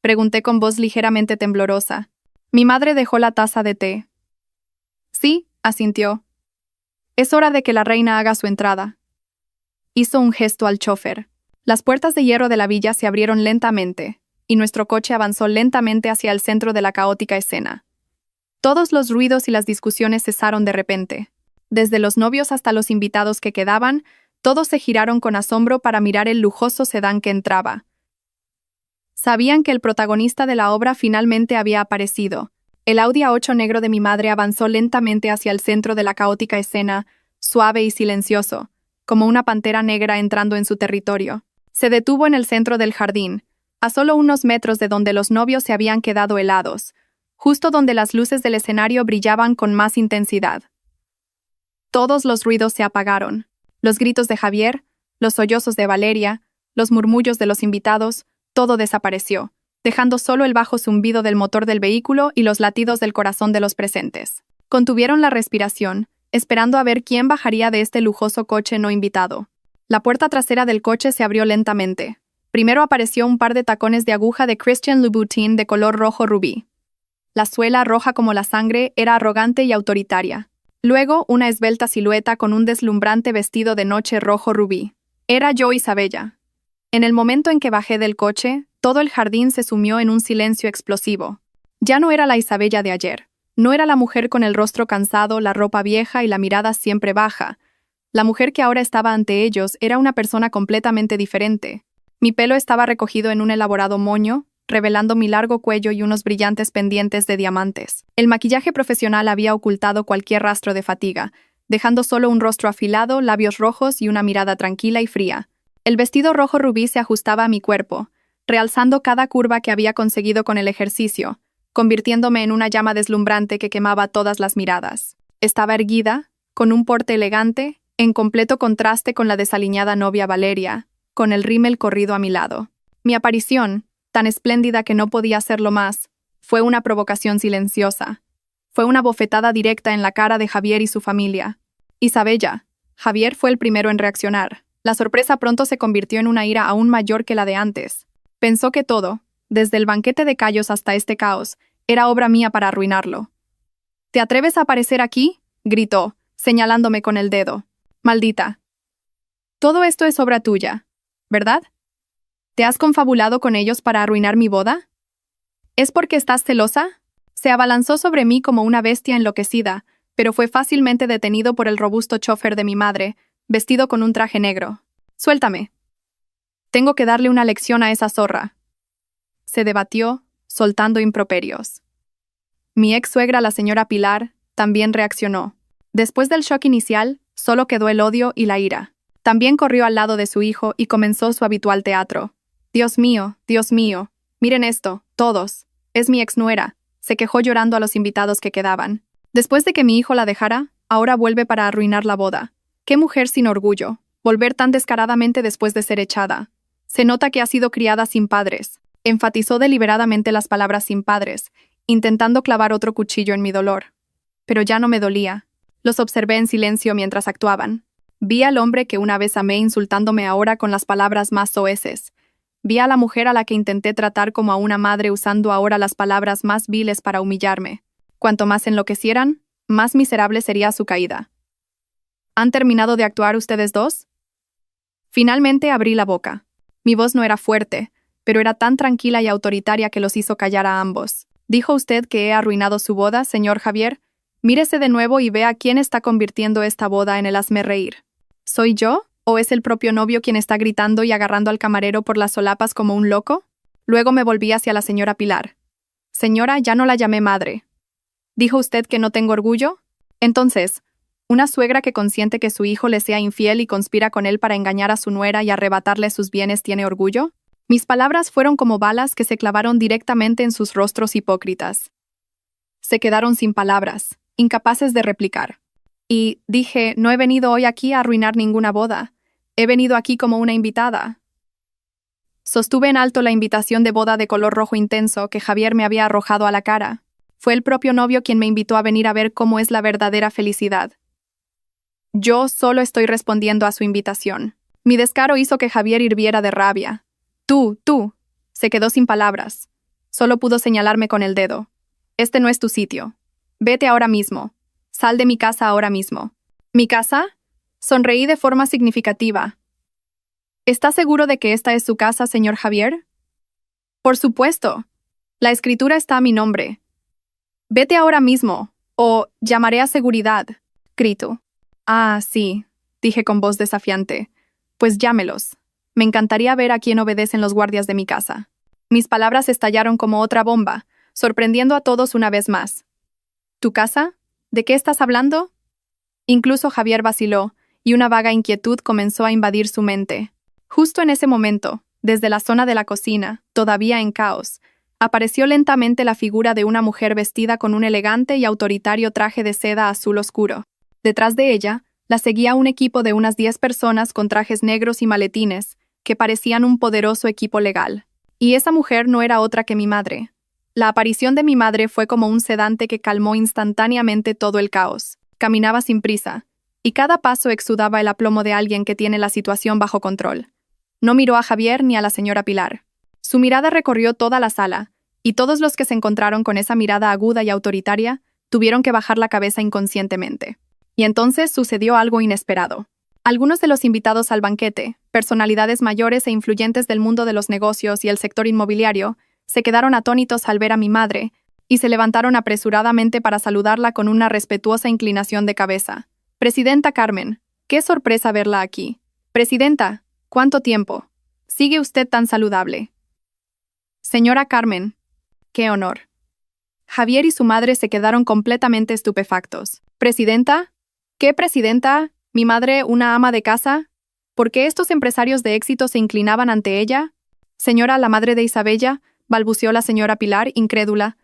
Pregunté con voz ligeramente temblorosa. Mi madre dejó la taza de té. Sí, asintió. Es hora de que la reina haga su entrada. Hizo un gesto al chofer. Las puertas de hierro de la villa se abrieron lentamente, y nuestro coche avanzó lentamente hacia el centro de la caótica escena. Todos los ruidos y las discusiones cesaron de repente. Desde los novios hasta los invitados que quedaban, todos se giraron con asombro para mirar el lujoso sedán que entraba. Sabían que el protagonista de la obra finalmente había aparecido. El Audi A8 negro de mi madre avanzó lentamente hacia el centro de la caótica escena, suave y silencioso, como una pantera negra entrando en su territorio. Se detuvo en el centro del jardín, a solo unos metros de donde los novios se habían quedado helados, justo donde las luces del escenario brillaban con más intensidad. Todos los ruidos se apagaron. Los gritos de Javier, los sollozos de Valeria, los murmullos de los invitados, todo desapareció, dejando solo el bajo zumbido del motor del vehículo y los latidos del corazón de los presentes. Contuvieron la respiración, esperando a ver quién bajaría de este lujoso coche no invitado. La puerta trasera del coche se abrió lentamente. Primero apareció un par de tacones de aguja de Christian Louboutin de color rojo rubí. La suela, roja como la sangre, era arrogante y autoritaria. Luego, una esbelta silueta con un deslumbrante vestido de noche rojo rubí. Era yo, Isabella. En el momento en que bajé del coche, todo el jardín se sumió en un silencio explosivo. Ya no era la Isabella de ayer. No era la mujer con el rostro cansado, la ropa vieja y la mirada siempre baja. La mujer que ahora estaba ante ellos era una persona completamente diferente. Mi pelo estaba recogido en un elaborado moño, revelando mi largo cuello y unos brillantes pendientes de diamantes. El maquillaje profesional había ocultado cualquier rastro de fatiga, dejando solo un rostro afilado, labios rojos y una mirada tranquila y fría. El vestido rojo rubí se ajustaba a mi cuerpo, realzando cada curva que había conseguido con el ejercicio, convirtiéndome en una llama deslumbrante que quemaba todas las miradas. Estaba erguida, con un porte elegante, en completo contraste con la desaliñada novia Valeria, con el rímel corrido a mi lado. Mi aparición, tan espléndida que no podía hacerlo más, fue una provocación silenciosa. Fue una bofetada directa en la cara de Javier y su familia. Isabella. Javier fue el primero en reaccionar. La sorpresa pronto se convirtió en una ira aún mayor que la de antes. Pensó que todo, desde el banquete de callos hasta este caos, era obra mía para arruinarlo. ¿Te atreves a aparecer aquí?, gritó, señalándome con el dedo. Maldita. Todo esto es obra tuya, ¿verdad? ¿Te has confabulado con ellos para arruinar mi boda? ¿Es porque estás celosa? Se abalanzó sobre mí como una bestia enloquecida, pero fue fácilmente detenido por el robusto chofer de mi madre, vestido con un traje negro. Suéltame. Tengo que darle una lección a esa zorra. Se debatió, soltando improperios. Mi ex suegra, la señora Pilar, también reaccionó. Después del shock inicial, solo quedó el odio y la ira. También corrió al lado de su hijo y comenzó su habitual teatro. Dios mío, miren esto, todos. Es mi exnuera, se quejó llorando a los invitados que quedaban. Después de que mi hijo la dejara, ahora vuelve para arruinar la boda. ¡Qué mujer sin orgullo! Volver tan descaradamente después de ser echada. Se nota que ha sido criada sin padres. Enfatizó deliberadamente las palabras sin padres, intentando clavar otro cuchillo en mi dolor. Pero ya no me dolía. Los observé en silencio mientras actuaban. Vi al hombre que una vez amé insultándome ahora con las palabras más soeces. Vi a la mujer a la que intenté tratar como a una madre usando ahora las palabras más viles para humillarme. Cuanto más enloquecieran, más miserable sería su caída. ¿Han terminado de actuar ustedes dos? Finalmente abrí la boca. Mi voz no era fuerte, pero era tan tranquila y autoritaria que los hizo callar a ambos. ¿Dijo usted que he arruinado su boda, señor Javier? Mírese de nuevo y vea quién está convirtiendo esta boda en el hazmerreír. ¿Soy yo? ¿O es el propio novio quien está gritando y agarrando al camarero por las solapas como un loco? Luego me volví hacia la señora Pilar. Señora, ya no la llamé madre. ¿Dijo usted que no tengo orgullo? Entonces, ¿una suegra que consiente que su hijo le sea infiel y conspira con él para engañar a su nuera y arrebatarle sus bienes tiene orgullo? Mis palabras fueron como balas que se clavaron directamente en sus rostros hipócritas. Se quedaron sin palabras, incapaces de replicar. Y dije, no he venido hoy aquí a arruinar ninguna boda. He venido aquí como una invitada. Sostuve en alto la invitación de boda de color rojo intenso que Javier me había arrojado a la cara. Fue el propio novio quien me invitó a venir a ver cómo es la verdadera felicidad. Yo solo estoy respondiendo a su invitación. Mi descaro hizo que Javier hirviera de rabia. Tú. Se quedó sin palabras. Solo pudo señalarme con el dedo. Este no es tu sitio. Vete ahora mismo. Sal de mi casa ahora mismo. ¿Mi casa? Sonreí de forma significativa. ¿Está seguro de que esta es su casa, señor Javier? Por supuesto. La escritura está a mi nombre. Vete ahora mismo, o llamaré a seguridad, grito. Ah, sí, dije con voz desafiante. Pues llámelos. Me encantaría ver a quién obedecen los guardias de mi casa. Mis palabras estallaron como otra bomba, sorprendiendo a todos una vez más. ¿Tu casa? ¿De qué estás hablando? Incluso Javier vaciló, y una vaga inquietud comenzó a invadir su mente. Justo en ese momento, desde la zona de la cocina, todavía en caos, apareció lentamente la figura de una mujer vestida con un elegante y autoritario traje de seda azul oscuro. Detrás de ella, la seguía un equipo de unas 10 personas con trajes negros y maletines, que parecían un poderoso equipo legal. Y esa mujer no era otra que mi madre. La aparición de mi madre fue como un sedante que calmó instantáneamente todo el caos. Caminaba sin prisa, y cada paso exudaba el aplomo de alguien que tiene la situación bajo control. No miró a Javier ni a la señora Pilar. Su mirada recorrió toda la sala, y todos los que se encontraron con esa mirada aguda y autoritaria tuvieron que bajar la cabeza inconscientemente. Y entonces sucedió algo inesperado. Algunos de los invitados al banquete, personalidades mayores e influyentes del mundo de los negocios y el sector inmobiliario, se quedaron atónitos al ver a mi madre, y se levantaron apresuradamente para saludarla con una respetuosa inclinación de cabeza. Presidenta Carmen, qué sorpresa verla aquí. Presidenta, ¿cuánto tiempo? ¿Sigue usted tan saludable? Señora Carmen, qué honor. Javier y su madre se quedaron completamente estupefactos. ¿Presidenta? ¿Qué presidenta? ¿Mi madre una ama de casa? ¿Por qué estos empresarios de éxito se inclinaban ante ella? Señora, la madre de Isabella, balbuceó la señora Pilar, incrédula.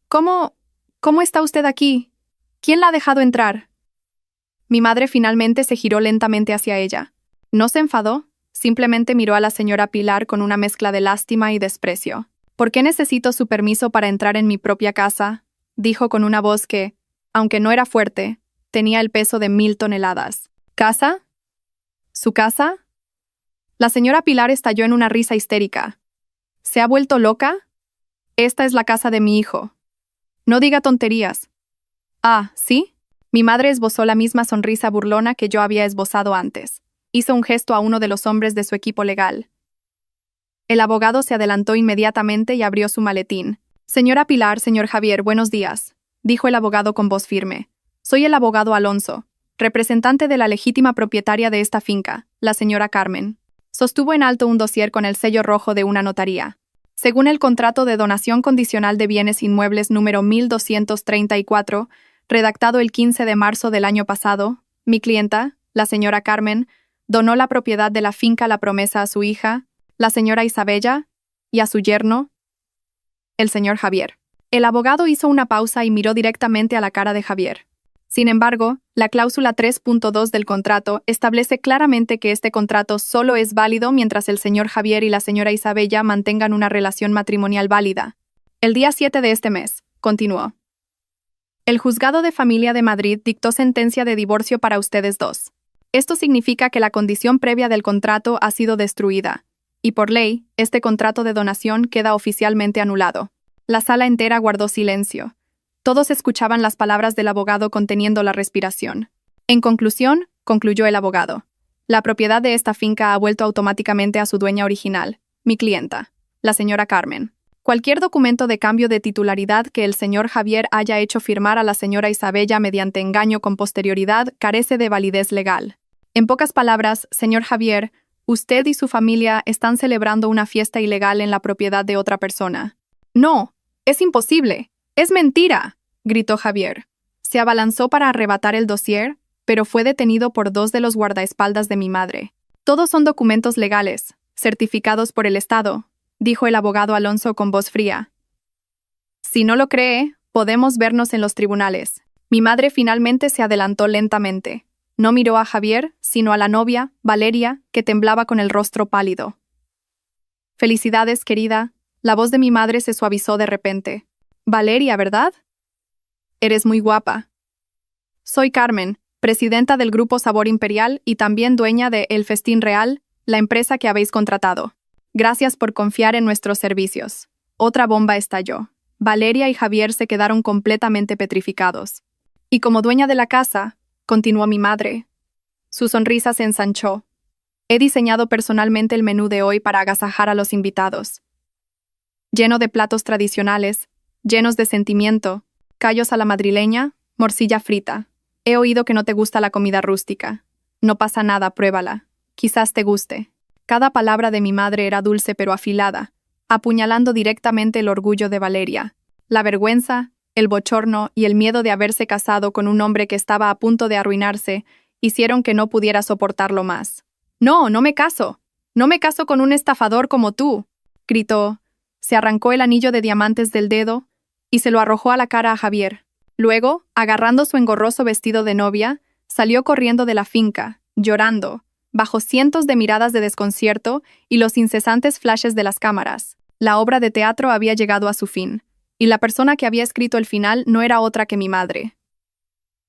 ¿Cómo está usted aquí? ¿Quién la ha dejado entrar? Mi madre finalmente se giró lentamente hacia ella. No se enfadó, simplemente miró a la señora Pilar con una mezcla de lástima y desprecio. ¿Por qué necesito su permiso para entrar en mi propia casa? Dijo con una voz que, aunque no era fuerte, tenía el peso de 1000 toneladas. ¿Casa? ¿Su casa? La señora Pilar estalló en una risa histérica. ¿Se ha vuelto loca? Esta es la casa de mi hijo. No diga tonterías. Ah, ¿sí? Mi madre esbozó la misma sonrisa burlona que yo había esbozado antes. Hizo un gesto a uno de los hombres de su equipo legal. El abogado se adelantó inmediatamente y abrió su maletín. Señora Pilar, señor Javier, buenos días, dijo el abogado con voz firme. Soy el abogado Alonso, representante de la legítima propietaria de esta finca, la señora Carmen. Sostuvo en alto un dossier con el sello rojo de una notaría. Según el contrato de donación condicional de bienes inmuebles número 1234, redactado el 15 de marzo del año pasado, mi clienta, la señora Carmen, donó la propiedad de la finca La Promesa a su hija, la señora Isabella, y a su yerno, el señor Javier. El abogado hizo una pausa y miró directamente a la cara de Javier. Sin embargo, la cláusula 3.2 del contrato establece claramente que este contrato solo es válido mientras el señor Javier y la señora Isabella mantengan una relación matrimonial válida. El día 7 de este mes, continuó. El Juzgado de Familia de Madrid dictó sentencia de divorcio para ustedes dos. Esto significa que la condición previa del contrato ha sido destruida, y por ley, este contrato de donación queda oficialmente anulado. La sala entera guardó silencio. Todos escuchaban las palabras del abogado conteniendo la respiración. En conclusión, concluyó el abogado, la propiedad de esta finca ha vuelto automáticamente a su dueña original, mi clienta, la señora Carmen. Cualquier documento de cambio de titularidad que el señor Javier haya hecho firmar a la señora Isabella mediante engaño con posterioridad carece de validez legal. En pocas palabras, señor Javier, usted y su familia están celebrando una fiesta ilegal en la propiedad de otra persona. No, es imposible. ¡Es mentira!, gritó Javier. Se abalanzó para arrebatar el dossier, pero fue detenido por dos de los guardaespaldas de mi madre. Todos son documentos legales, certificados por el Estado, dijo el abogado Alonso con voz fría. Si no lo cree, podemos vernos en los tribunales. Mi madre finalmente se adelantó lentamente. No miró a Javier, sino a la novia, Valeria, que temblaba con el rostro pálido. Felicidades, querida. La voz de mi madre se suavizó de repente. Valeria, ¿verdad? Eres muy guapa. Soy Carmen, presidenta del Grupo Sabor Imperial y también dueña de El Festín Real, la empresa que habéis contratado. Gracias por confiar en nuestros servicios. Otra bomba estalló. Valeria y Javier se quedaron completamente petrificados. Y como dueña de la casa, continuó mi madre. Su sonrisa se ensanchó. He diseñado personalmente el menú de hoy para agasajar a los invitados. Lleno de platos tradicionales, llenos de sentimiento, callos a la madrileña, morcilla frita. He oído que no te gusta la comida rústica. No pasa nada, pruébala. Quizás te guste. Cada palabra de mi madre era dulce pero afilada, apuñalando directamente el orgullo de Valeria. La vergüenza, el bochorno y el miedo de haberse casado con un hombre que estaba a punto de arruinarse hicieron que no pudiera soportarlo más. «No, no me caso. No me caso con un estafador como tú», gritó. Se arrancó el anillo de diamantes del dedo y se lo arrojó a la cara a Javier. Luego, agarrando su engorroso vestido de novia, salió corriendo de la finca, llorando, bajo cientos de miradas de desconcierto y los incesantes flashes de las cámaras. La obra de teatro había llegado a su fin, y la persona que había escrito el final no era otra que mi madre.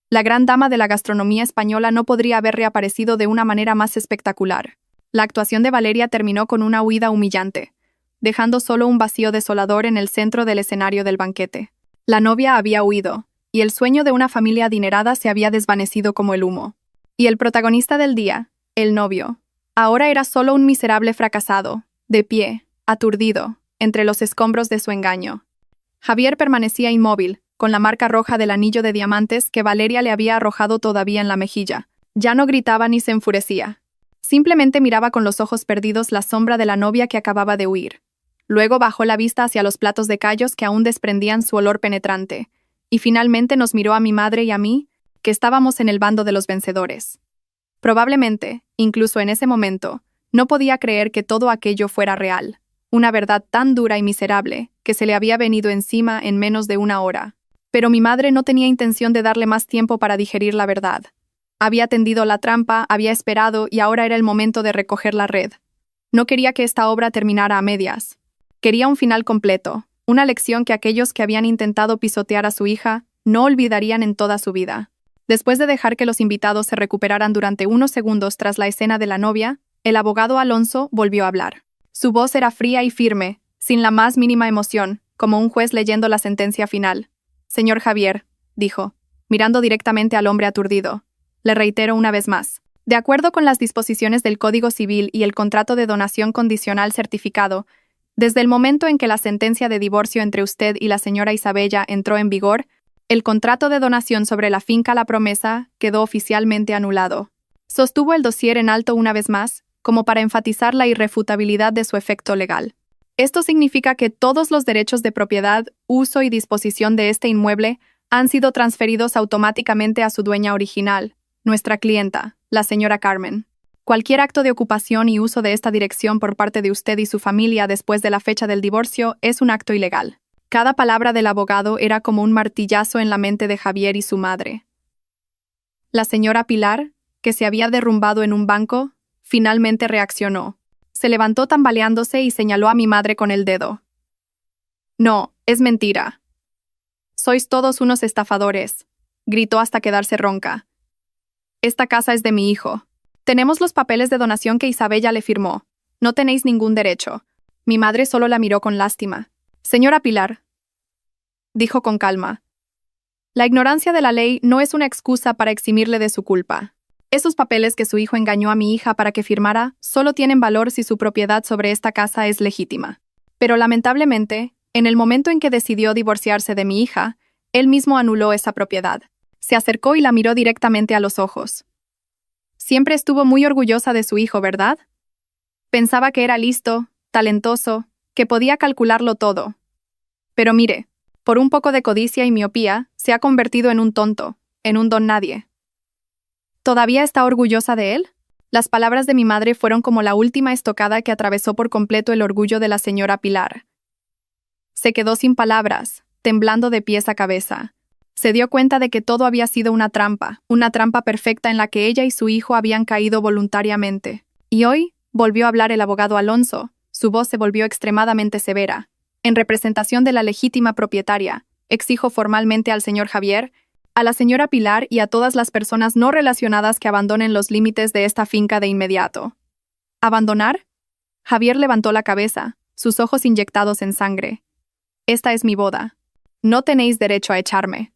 La gran dama de la gastronomía española no podría haber reaparecido de una manera más espectacular. La actuación de Valeria terminó con una huida humillante, dejando solo un vacío desolador en el centro del escenario del banquete. La novia había huido, y el sueño de una familia adinerada se había desvanecido como el humo. Y el protagonista del día, el novio, ahora era solo un miserable fracasado, de pie, aturdido, entre los escombros de su engaño. Javier permanecía inmóvil, con la marca roja del anillo de diamantes que Valeria le había arrojado todavía en la mejilla. Ya no gritaba ni se enfurecía. Simplemente miraba con los ojos perdidos la sombra de la novia que acababa de huir. Luego bajó la vista hacia los platos de callos que aún desprendían su olor penetrante, y finalmente nos miró a mi madre y a mí, que estábamos en el bando de los vencedores. Probablemente, incluso en ese momento, no podía creer que todo aquello fuera real, una verdad tan dura y miserable que se le había venido encima en menos de una hora. Pero mi madre no tenía intención de darle más tiempo para digerir la verdad. Había tendido la trampa, había esperado y ahora era el momento de recoger la red. No quería que esta obra terminara a medias. Quería un final completo, una lección que aquellos que habían intentado pisotear a su hija no olvidarían en toda su vida. Después de dejar que los invitados se recuperaran durante unos segundos tras la escena de la novia, el abogado Alonso volvió a hablar. Su voz era fría y firme, sin la más mínima emoción, como un juez leyendo la sentencia final. «Señor Javier», dijo, mirando directamente al hombre aturdido, «le reitero una vez más. De acuerdo con las disposiciones del Código Civil y el contrato de donación condicional certificado, desde el momento en que la sentencia de divorcio entre usted y la señora Isabella entró en vigor, el contrato de donación sobre la finca La Promesa quedó oficialmente anulado. Sostuvo el dossier en alto una vez más, como para enfatizar la irrefutabilidad de su efecto legal. Esto significa que todos los derechos de propiedad, uso y disposición de este inmueble han sido transferidos automáticamente a su dueña original, nuestra clienta, la señora Carmen. Cualquier acto de ocupación y uso de esta dirección por parte de usted y su familia después de la fecha del divorcio es un acto ilegal. Cada palabra del abogado era como un martillazo en la mente de Javier y su madre. La señora Pilar, que se había derrumbado en un banco, finalmente reaccionó. Se levantó tambaleándose y señaló a mi madre con el dedo. «No, es mentira. Sois todos unos estafadores», gritó hasta quedarse ronca. «Esta casa es de mi hijo. Tenemos los papeles de donación que Isabella le firmó. No tenéis ningún derecho». Mi madre solo la miró con lástima. «Señora Pilar», dijo con calma, «la ignorancia de la ley no es una excusa para eximirle de su culpa. Esos papeles que su hijo engañó a mi hija para que firmara solo tienen valor si su propiedad sobre esta casa es legítima. Pero lamentablemente, en el momento en que decidió divorciarse de mi hija, él mismo anuló esa propiedad. Se acercó y la miró directamente a los ojos. Siempre estuvo muy orgullosa de su hijo, ¿verdad? Pensaba que era listo, talentoso, que podía calcularlo todo. Pero mire, por un poco de codicia y miopía, se ha convertido en un tonto, en un don nadie. ¿Todavía está orgullosa de él? Las palabras de mi madre fueron como la última estocada que atravesó por completo el orgullo de la señora Pilar. Se quedó sin palabras, temblando de pies a cabeza. Se dio cuenta de que todo había sido una trampa perfecta en la que ella y su hijo habían caído voluntariamente. Y hoy, volvió a hablar el abogado Alonso. Su voz se volvió extremadamente severa. En representación de la legítima propietaria, exijo formalmente al señor Javier, a la señora Pilar y a todas las personas no relacionadas que abandonen los límites de esta finca de inmediato. ¿Abandonar? Javier levantó la cabeza, sus ojos inyectados en sangre. Esta es mi boda. No tenéis derecho a echarme.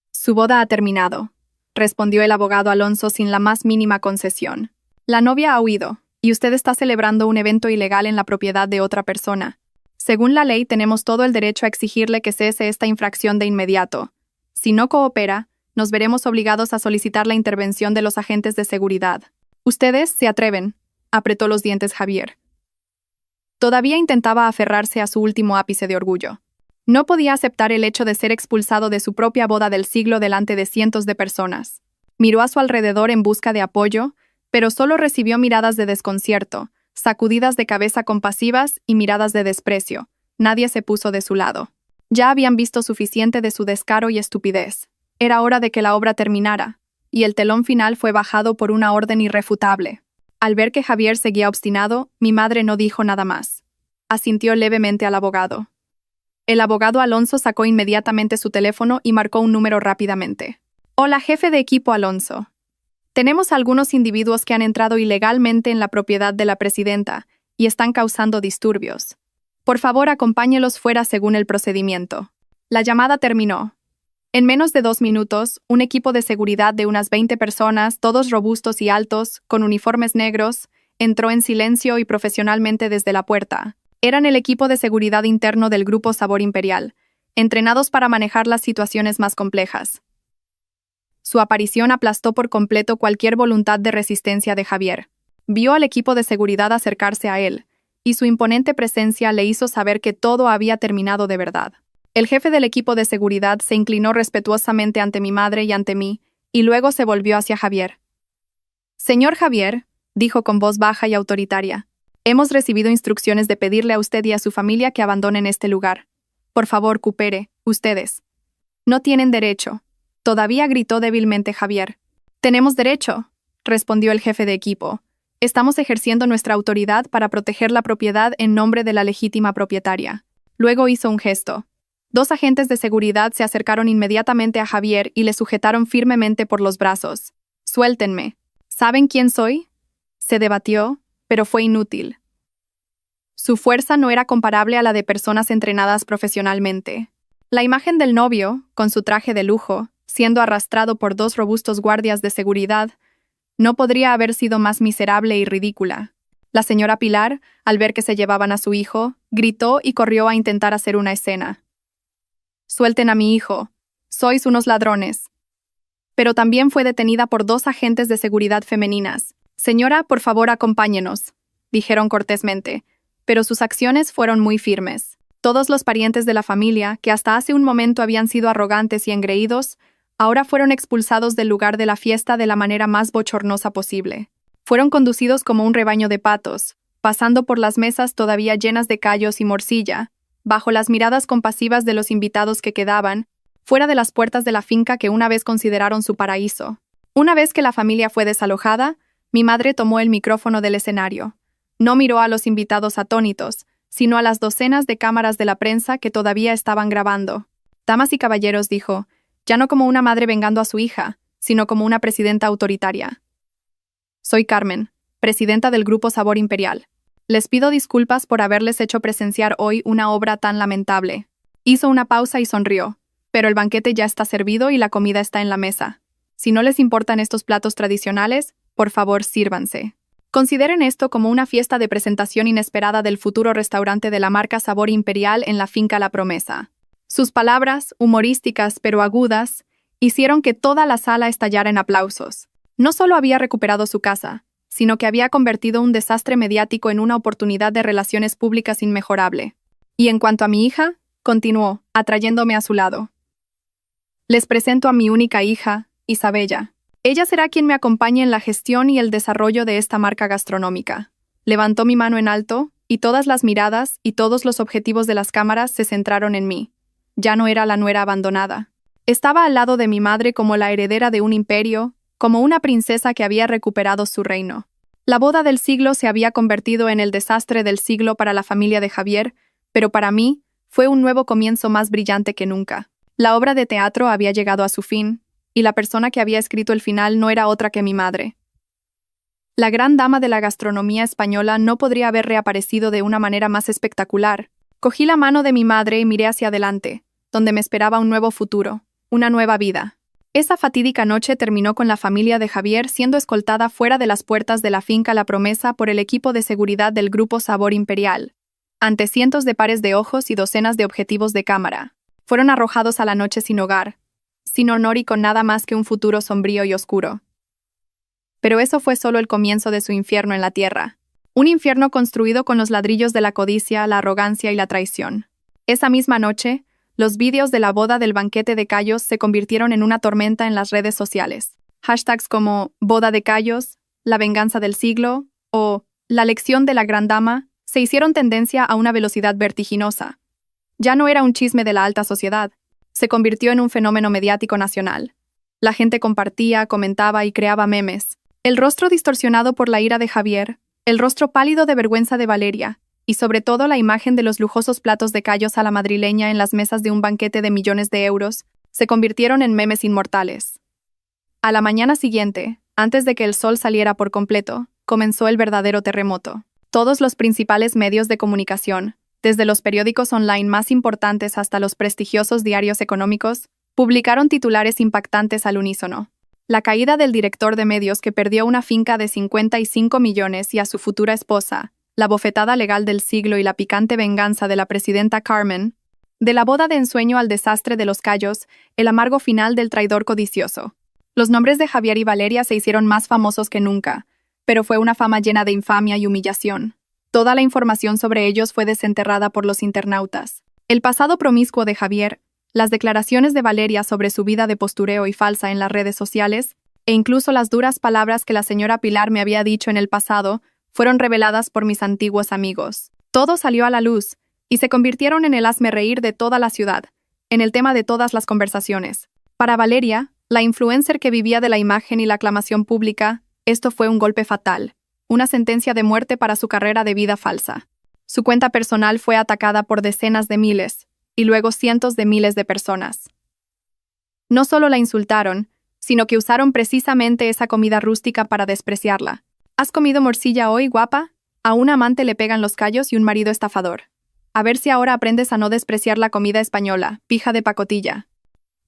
Su boda ha terminado, respondió el abogado Alonso sin la más mínima concesión. La novia ha huido, y usted está celebrando un evento ilegal en la propiedad de otra persona. Según la ley, tenemos todo el derecho a exigirle que cese esta infracción de inmediato. Si no coopera, nos veremos obligados a solicitar la intervención de los agentes de seguridad. Ustedes se atreven, apretó los dientes Javier. Todavía intentaba aferrarse a su último ápice de orgullo. No podía aceptar el hecho de ser expulsado de su propia boda del siglo delante de cientos de personas. Miró a su alrededor en busca de apoyo, pero solo recibió miradas de desconcierto, sacudidas de cabeza compasivas y miradas de desprecio. Nadie se puso de su lado. Ya habían visto suficiente de su descaro y estupidez. Era hora de que la obra terminara, y el telón final fue bajado por una orden irrefutable. Al ver que Javier seguía obstinado, mi madre no dijo nada más. Asintió levemente al abogado. El abogado Alonso sacó inmediatamente su teléfono y marcó un número rápidamente. «Hola, jefe de equipo Alonso. Tenemos algunos individuos que han entrado ilegalmente en la propiedad de la presidenta y están causando disturbios. Por favor, acompáñelos fuera según el procedimiento». La llamada terminó. En menos de 2 minutos, un equipo de seguridad de unas 20 personas, todos robustos y altos, con uniformes negros, entró en silencio y profesionalmente desde la puerta. Eran el equipo de seguridad interno del Grupo Sabor Imperial, entrenados para manejar las situaciones más complejas. Su aparición aplastó por completo cualquier voluntad de resistencia de Javier. Vio al equipo de seguridad acercarse a él, y su imponente presencia le hizo saber que todo había terminado de verdad. El jefe del equipo de seguridad se inclinó respetuosamente ante mi madre y ante mí, y luego se volvió hacia Javier. «Señor Javier», dijo con voz baja y autoritaria, «hemos recibido instrucciones de pedirle a usted y a su familia que abandonen este lugar. Por favor, coopere, ustedes. No tienen derecho», todavía gritó débilmente Javier. «Tenemos derecho», respondió el jefe de equipo. «Estamos ejerciendo nuestra autoridad para proteger la propiedad en nombre de la legítima propietaria». Luego hizo un gesto. 2 agentes de seguridad se acercaron inmediatamente a Javier y le sujetaron firmemente por los brazos. «Suéltenme. ¿Saben quién soy?». Se debatió, pero fue inútil. Su fuerza no era comparable a la de personas entrenadas profesionalmente. La imagen del novio, con su traje de lujo, siendo arrastrado por 2 robustos guardias de seguridad, No podría haber sido más miserable y ridícula. La señora Pilar, al ver que se llevaban a su hijo, gritó y corrió a intentar hacer una escena. «Suelten a mi hijo. Sois unos ladrones». Pero también fue detenida por 2 agentes de seguridad femeninas. «Señora, por favor, acompáñenos», dijeron cortésmente, pero sus acciones fueron muy firmes. Todos los parientes de la familia, que hasta hace un momento habían sido arrogantes y engreídos, ahora fueron expulsados del lugar de la fiesta de la manera más bochornosa posible. Fueron conducidos como un rebaño de patos, pasando por las mesas todavía llenas de callos y morcilla, bajo las miradas compasivas de los invitados que quedaban, fuera de las puertas de la finca que una vez consideraron su paraíso. Una vez que la familia fue desalojada, mi madre tomó el micrófono del escenario. No miró a los invitados atónitos, sino a las docenas de cámaras de la prensa que todavía estaban grabando. «Damas y caballeros», dijo, ya no como una madre vengando a su hija, sino como una presidenta autoritaria. «Soy Carmen, presidenta del Grupo Sabor Imperial. Les pido disculpas por haberles hecho presenciar hoy una obra tan lamentable». Hizo una pausa y sonrió. «Pero el banquete ya está servido y la comida está en la mesa. Si no les importan estos platos tradicionales, por favor, sírvanse. Consideren esto como una fiesta de presentación inesperada del futuro restaurante de la marca Sabor Imperial en la finca La Promesa». Sus palabras, humorísticas pero agudas, hicieron que toda la sala estallara en aplausos. No solo había recuperado su casa, sino que había convertido un desastre mediático en una oportunidad de relaciones públicas inmejorable. Y en cuanto a mi hija, continuó, atrayéndome a su lado. «Les presento a mi única hija, Isabella. Ella será quien me acompañe en la gestión y el desarrollo de esta marca gastronómica». Levantó mi mano en alto, y todas las miradas y todos los objetivos de las cámaras se centraron en mí. Ya no era la nuera abandonada. Estaba al lado de mi madre como la heredera de un imperio, como una princesa que había recuperado su reino. La boda del siglo se había convertido en el desastre del siglo para la familia de Javier, pero para mí fue un nuevo comienzo más brillante que nunca. La obra de teatro había llegado a su fin, y la persona que había escrito el final no era otra que mi madre. La gran dama de la gastronomía española no podría haber reaparecido de una manera más espectacular. Cogí la mano de mi madre y miré hacia adelante, donde me esperaba un nuevo futuro, una nueva vida. Esa fatídica noche terminó con la familia de Javier siendo escoltada fuera de las puertas de la finca La Promesa por el equipo de seguridad del Grupo Sabor Imperial. Ante cientos de pares de ojos y docenas de objetivos de cámara, fueron arrojados a la noche sin hogar, sin honor y con nada más que un futuro sombrío y oscuro. Pero eso fue solo el comienzo de su infierno en la tierra. Un infierno construido con los ladrillos de la codicia, la arrogancia y la traición. Esa misma noche, los vídeos de la boda del banquete de Cayos se convirtieron en una tormenta en las redes sociales. Hashtags como «boda de Cayos», «la venganza del siglo» o «la lección de la gran dama» se hicieron tendencia a una velocidad vertiginosa. Ya no era un chisme de la alta sociedad. Se convirtió en un fenómeno mediático nacional. La gente compartía, comentaba y creaba memes. El rostro distorsionado por la ira de Javier, el rostro pálido de vergüenza de Valeria, y sobre todo la imagen de los lujosos platos de Cayos a la madrileña en las mesas de un banquete de millones de euros, se convirtieron en memes inmortales. A la mañana siguiente, antes de que el sol saliera por completo, comenzó el verdadero terremoto. Todos los principales medios de comunicación, desde los periódicos online más importantes hasta los prestigiosos diarios económicos, publicaron titulares impactantes al unísono. La caída del director de medios que perdió una finca de 55 millones y a su futura esposa, la bofetada legal del siglo y la picante venganza de la presidenta Carmen, de la boda de ensueño al desastre de los Cayos, el amargo final del traidor codicioso. Los nombres de Javier y Valeria se hicieron más famosos que nunca, pero fue una fama llena de infamia y humillación. Toda la información sobre ellos fue desenterrada por los internautas. El pasado promiscuo de Javier, las declaraciones de Valeria sobre su vida de postureo y falsa en las redes sociales, e incluso las duras palabras que la señora Pilar me había dicho en el pasado, fueron reveladas por mis antiguos amigos. Todo salió a la luz, y se convirtieron en el hazmerreír de toda la ciudad, en el tema de todas las conversaciones. Para Valeria, la influencer que vivía de la imagen y la aclamación pública, esto fue un golpe fatal, una sentencia de muerte para su carrera de vida falsa. Su cuenta personal fue atacada por decenas de miles, y luego cientos de miles de personas. No solo la insultaron, sino que usaron precisamente esa comida rústica para despreciarla. ¿Has comido morcilla hoy, guapa? A un amante le pegan los callos y un marido estafador. A ver si ahora aprendes a no despreciar la comida española, pija de pacotilla.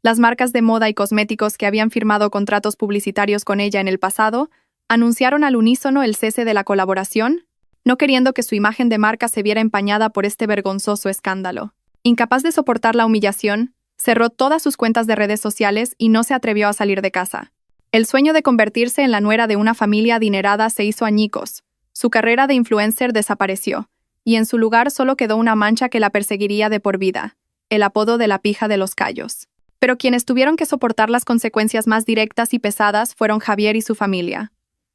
Las marcas de moda y cosméticos que habían firmado contratos publicitarios con ella en el pasado, Anunciaron al unísono el cese de la colaboración, no queriendo que su imagen de marca se viera empañada por este vergonzoso escándalo. Incapaz de soportar la humillación, cerró todas sus cuentas de redes sociales y no se atrevió a salir de casa. El sueño de convertirse en la nuera de una familia adinerada se hizo añicos. Su carrera de influencer desapareció, y en su lugar solo quedó una mancha que la perseguiría de por vida, el apodo de la pija de los Cayos. Pero quienes tuvieron que soportar las consecuencias más directas y pesadas fueron Javier y su familia.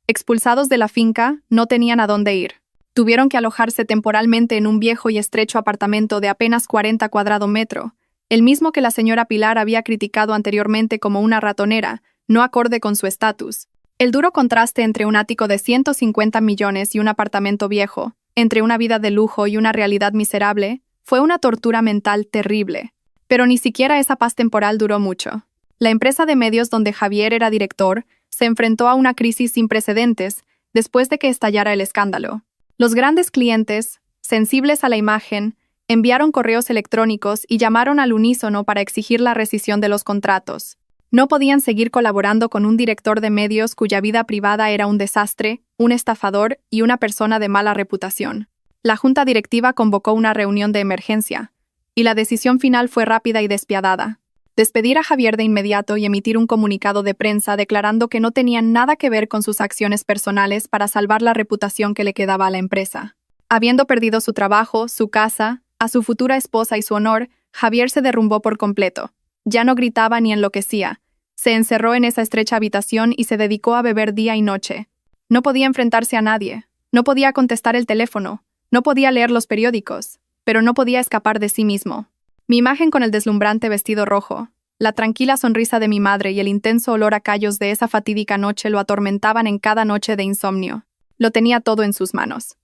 Expulsados de la finca, no tenían a dónde ir. Tuvieron que alojarse temporalmente en un viejo y estrecho apartamento de apenas 40 cuadrados metros, el mismo que la señora Pilar había criticado anteriormente como una ratonera, no acorde con su estatus. El duro contraste entre un ático de 150 millones y un apartamento viejo, entre una vida de lujo y una realidad miserable, fue una tortura mental terrible. Pero ni siquiera esa paz temporal duró mucho. La empresa de medios donde Javier era director se enfrentó a una crisis sin precedentes después de que estallara el escándalo. Los grandes clientes, sensibles a la imagen, enviaron correos electrónicos y llamaron al unísono para exigir la rescisión de los contratos. No podían seguir colaborando con un director de medios cuya vida privada era un desastre, un estafador y una persona de mala reputación. La junta directiva convocó una reunión de emergencia, y la decisión final fue rápida y despiadada: despedir a Javier de inmediato y emitir un comunicado de prensa declarando que no tenían nada que ver con sus acciones personales para salvar la reputación que le quedaba a la empresa. Habiendo perdido su trabajo, su casa, a su futura esposa y su honor, Javier se derrumbó por completo. Ya no gritaba ni enloquecía. Se encerró en esa estrecha habitación y se dedicó a beber día y noche. No podía enfrentarse a nadie, no podía contestar el teléfono, no podía leer los periódicos, pero no podía escapar de sí mismo. Mi imagen con el deslumbrante vestido rojo, la tranquila sonrisa de mi madre y el intenso olor a callos de esa fatídica noche lo atormentaban en cada noche de insomnio. Lo tenía todo en sus manos.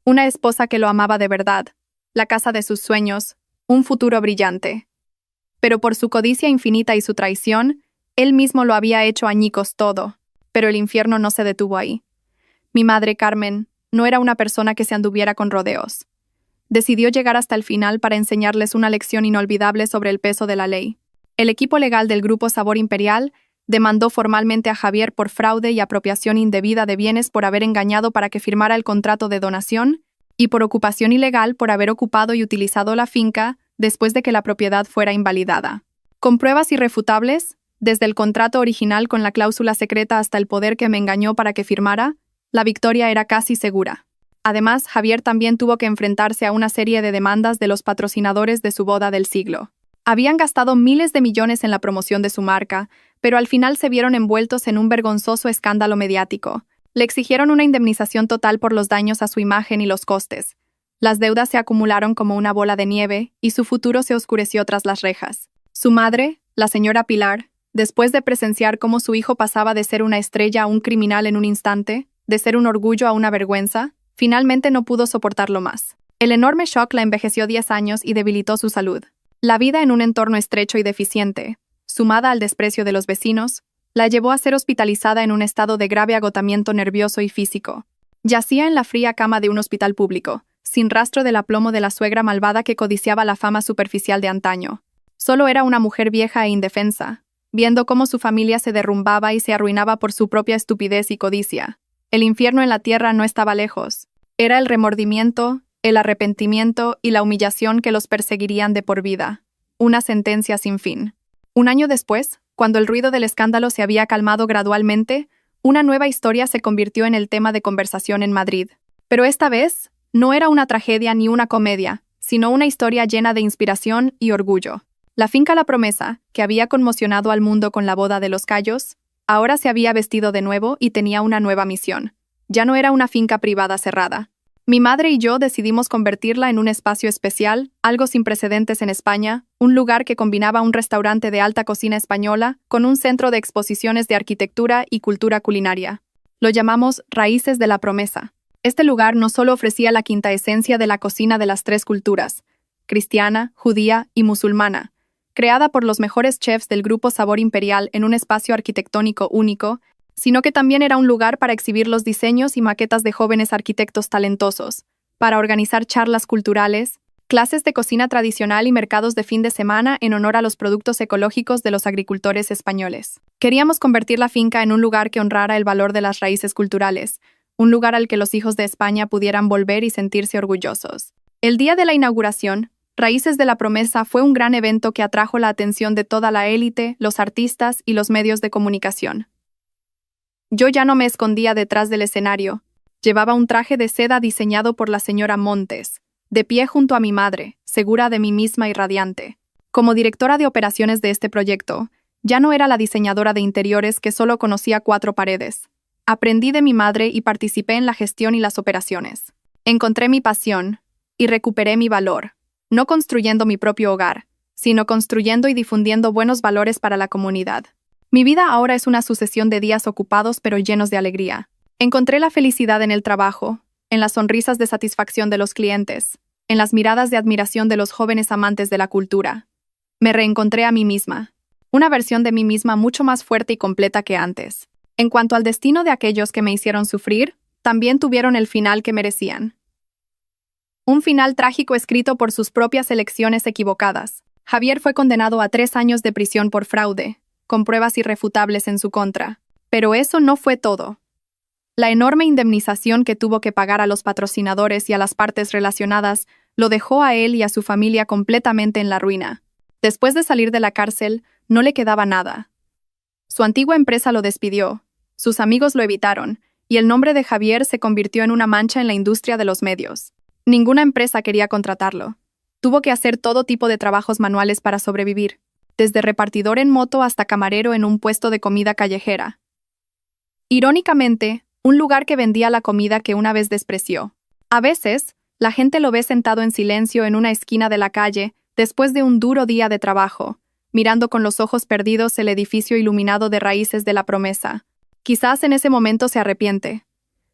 Una esposa que lo amaba de verdad, la casa de sus sueños, un futuro brillante. Pero por su codicia infinita y su traición, él mismo lo había hecho añicos todo, pero el infierno no se detuvo ahí. Mi madre, Carmen, no era una persona que se anduviera con rodeos. Decidió llegar hasta el final para enseñarles una lección inolvidable sobre el peso de la ley. El equipo legal del Grupo Sabor Imperial demandó formalmente a Javier por fraude y apropiación indebida de bienes por haber engañado para que firmara el contrato de donación y por ocupación ilegal por haber ocupado y utilizado la finca después de que la propiedad fuera invalidada. Con pruebas irrefutables, desde el contrato original con la cláusula secreta hasta el poder que me engañó para que firmara, la victoria era casi segura. Además, Javier también tuvo que enfrentarse a una serie de demandas de los patrocinadores de su boda del siglo. Habían gastado miles de millones en la promoción de su marca, pero al final se vieron envueltos en un vergonzoso escándalo mediático. Le exigieron una indemnización total por los daños a su imagen y los costes. Las deudas se acumularon como una bola de nieve y su futuro se oscureció tras las rejas. Su madre, la señora Pilar, después de presenciar cómo su hijo pasaba de ser una estrella a un criminal en un instante, de ser un orgullo a una vergüenza, finalmente no pudo soportarlo más. El enorme shock la envejeció 10 años y debilitó su salud. La vida en un entorno estrecho y deficiente, sumada al desprecio de los vecinos, la llevó a ser hospitalizada en un estado de grave agotamiento nervioso y físico. Yacía en la fría cama de un hospital público, sin rastro del aplomo de la suegra malvada que codiciaba la fama superficial de antaño. Solo era una mujer vieja e indefensa, viendo cómo su familia se derrumbaba y se arruinaba por su propia estupidez y codicia. El infierno en la tierra no estaba lejos. Era el remordimiento, el arrepentimiento y la humillación que los perseguirían de por vida. Una sentencia sin fin. Un año después, cuando el ruido del escándalo se había calmado gradualmente, una nueva historia se convirtió en el tema de conversación en Madrid. Pero esta vez, no era una tragedia ni una comedia, sino una historia llena de inspiración y orgullo. La finca La Promesa, que había conmocionado al mundo con la boda de los Cayos, ahora se había vestido de nuevo y tenía una nueva misión. Ya no era una finca privada cerrada. Mi madre y yo decidimos convertirla en un espacio especial, algo sin precedentes en España, un lugar que combinaba un restaurante de alta cocina española con un centro de exposiciones de arquitectura y cultura culinaria. Lo llamamos Raíces de la Promesa. Este lugar no solo ofrecía la quinta esencia de la cocina de las tres culturas, cristiana, judía y musulmana, creada por los mejores chefs del Grupo Sabor Imperial en un espacio arquitectónico único, sino que también era un lugar para exhibir los diseños y maquetas de jóvenes arquitectos talentosos, para organizar charlas culturales clases de cocina tradicional y mercados de fin de semana en honor a los productos ecológicos de los agricultores españoles. Queríamos convertir la finca en un lugar que honrara el valor de las raíces culturales, un lugar al que los hijos de España pudieran volver y sentirse orgullosos. El día de la inauguración, Raíces de la Promesa fue un gran evento que atrajo la atención de toda la élite, los artistas y los medios de comunicación. Yo ya no me escondía detrás del escenario. Llevaba un traje de seda diseñado por la señora Montes, de pie junto a mi madre, segura de mí misma y radiante. Como directora de operaciones de este proyecto, ya no era la diseñadora de interiores que solo conocía 4 paredes. Aprendí de mi madre y participé en la gestión y las operaciones. Encontré mi pasión y recuperé mi valor, no construyendo mi propio hogar, sino construyendo y difundiendo buenos valores para la comunidad. Mi vida ahora es una sucesión de días ocupados pero llenos de alegría. Encontré la felicidad en el trabajo, en las sonrisas de satisfacción de los clientes, en las miradas de admiración de los jóvenes amantes de la cultura. Me reencontré a mí misma, una versión de mí misma mucho más fuerte y completa que antes. En cuanto al destino de aquellos que me hicieron sufrir, también tuvieron el final que merecían. Un final trágico escrito por sus propias elecciones equivocadas. Javier fue condenado a 3 años de prisión por fraude, con pruebas irrefutables en su contra. Pero eso no fue todo. La enorme indemnización que tuvo que pagar a los patrocinadores y a las partes relacionadas lo dejó a él y a su familia completamente en la ruina. Después de salir de la cárcel, no le quedaba nada. Su antigua empresa lo despidió, sus amigos lo evitaron, y el nombre de Javier se convirtió en una mancha en la industria de los medios. Ninguna empresa quería contratarlo. Tuvo que hacer todo tipo de trabajos manuales para sobrevivir, desde repartidor en moto hasta camarero en un puesto de comida callejera. Irónicamente, un lugar que vendía la comida que una vez despreció. A veces, la gente lo ve sentado en silencio en una esquina de la calle después de un duro día de trabajo, mirando con los ojos perdidos el edificio iluminado de Raíces de la Promesa. Quizás en ese momento se arrepiente.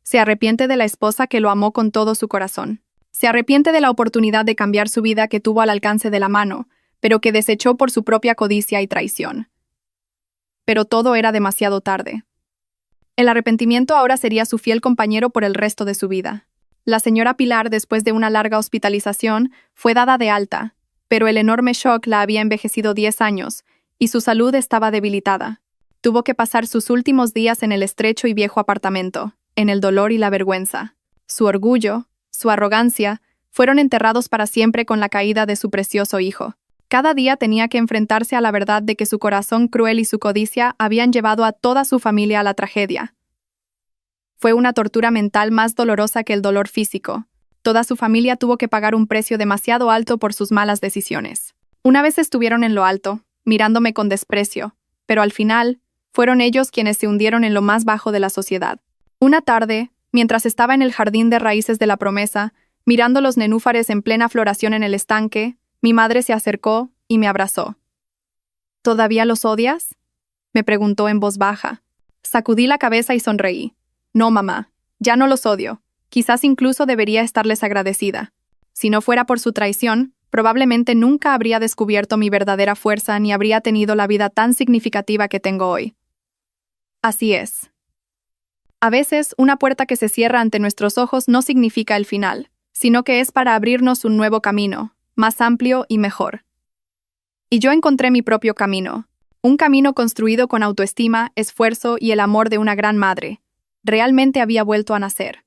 Se arrepiente de la esposa que lo amó con todo su corazón. Se arrepiente de la oportunidad de cambiar su vida que tuvo al alcance de la mano, pero que desechó por su propia codicia y traición. Pero todo era demasiado tarde. El arrepentimiento ahora sería su fiel compañero por el resto de su vida. La señora Pilar, después de una larga hospitalización, fue dada de alta, pero el enorme shock la había envejecido 10 años, y su salud estaba debilitada. Tuvo que pasar sus últimos días en el estrecho y viejo apartamento, en el dolor y la vergüenza. Su orgullo, su arrogancia, fueron enterrados para siempre con la caída de su precioso hijo. Cada día tenía que enfrentarse a la verdad de que su corazón cruel y su codicia habían llevado a toda su familia a la tragedia. Fue una tortura mental más dolorosa que el dolor físico. Toda su familia tuvo que pagar un precio demasiado alto por sus malas decisiones. Una vez estuvieron en lo alto, mirándome con desprecio, pero al final, fueron ellos quienes se hundieron en lo más bajo de la sociedad. Una tarde, mientras estaba en el jardín de Raíces de la Promesa, mirando los nenúfares en plena floración en el estanque, mi madre se acercó y me abrazó. ¿Todavía los odias?, me preguntó en voz baja. Sacudí la cabeza y sonreí. No, mamá, ya no los odio. Quizás incluso debería estarles agradecida. Si no fuera por su traición, probablemente nunca habría descubierto mi verdadera fuerza ni habría tenido la vida tan significativa que tengo hoy. Así es. A veces, una puerta que se cierra ante nuestros ojos no significa el final, sino que es para abrirnos un nuevo camino, más amplio y mejor. Y yo encontré mi propio camino, un camino construido con autoestima, esfuerzo y el amor de una gran madre. Realmente había vuelto a nacer.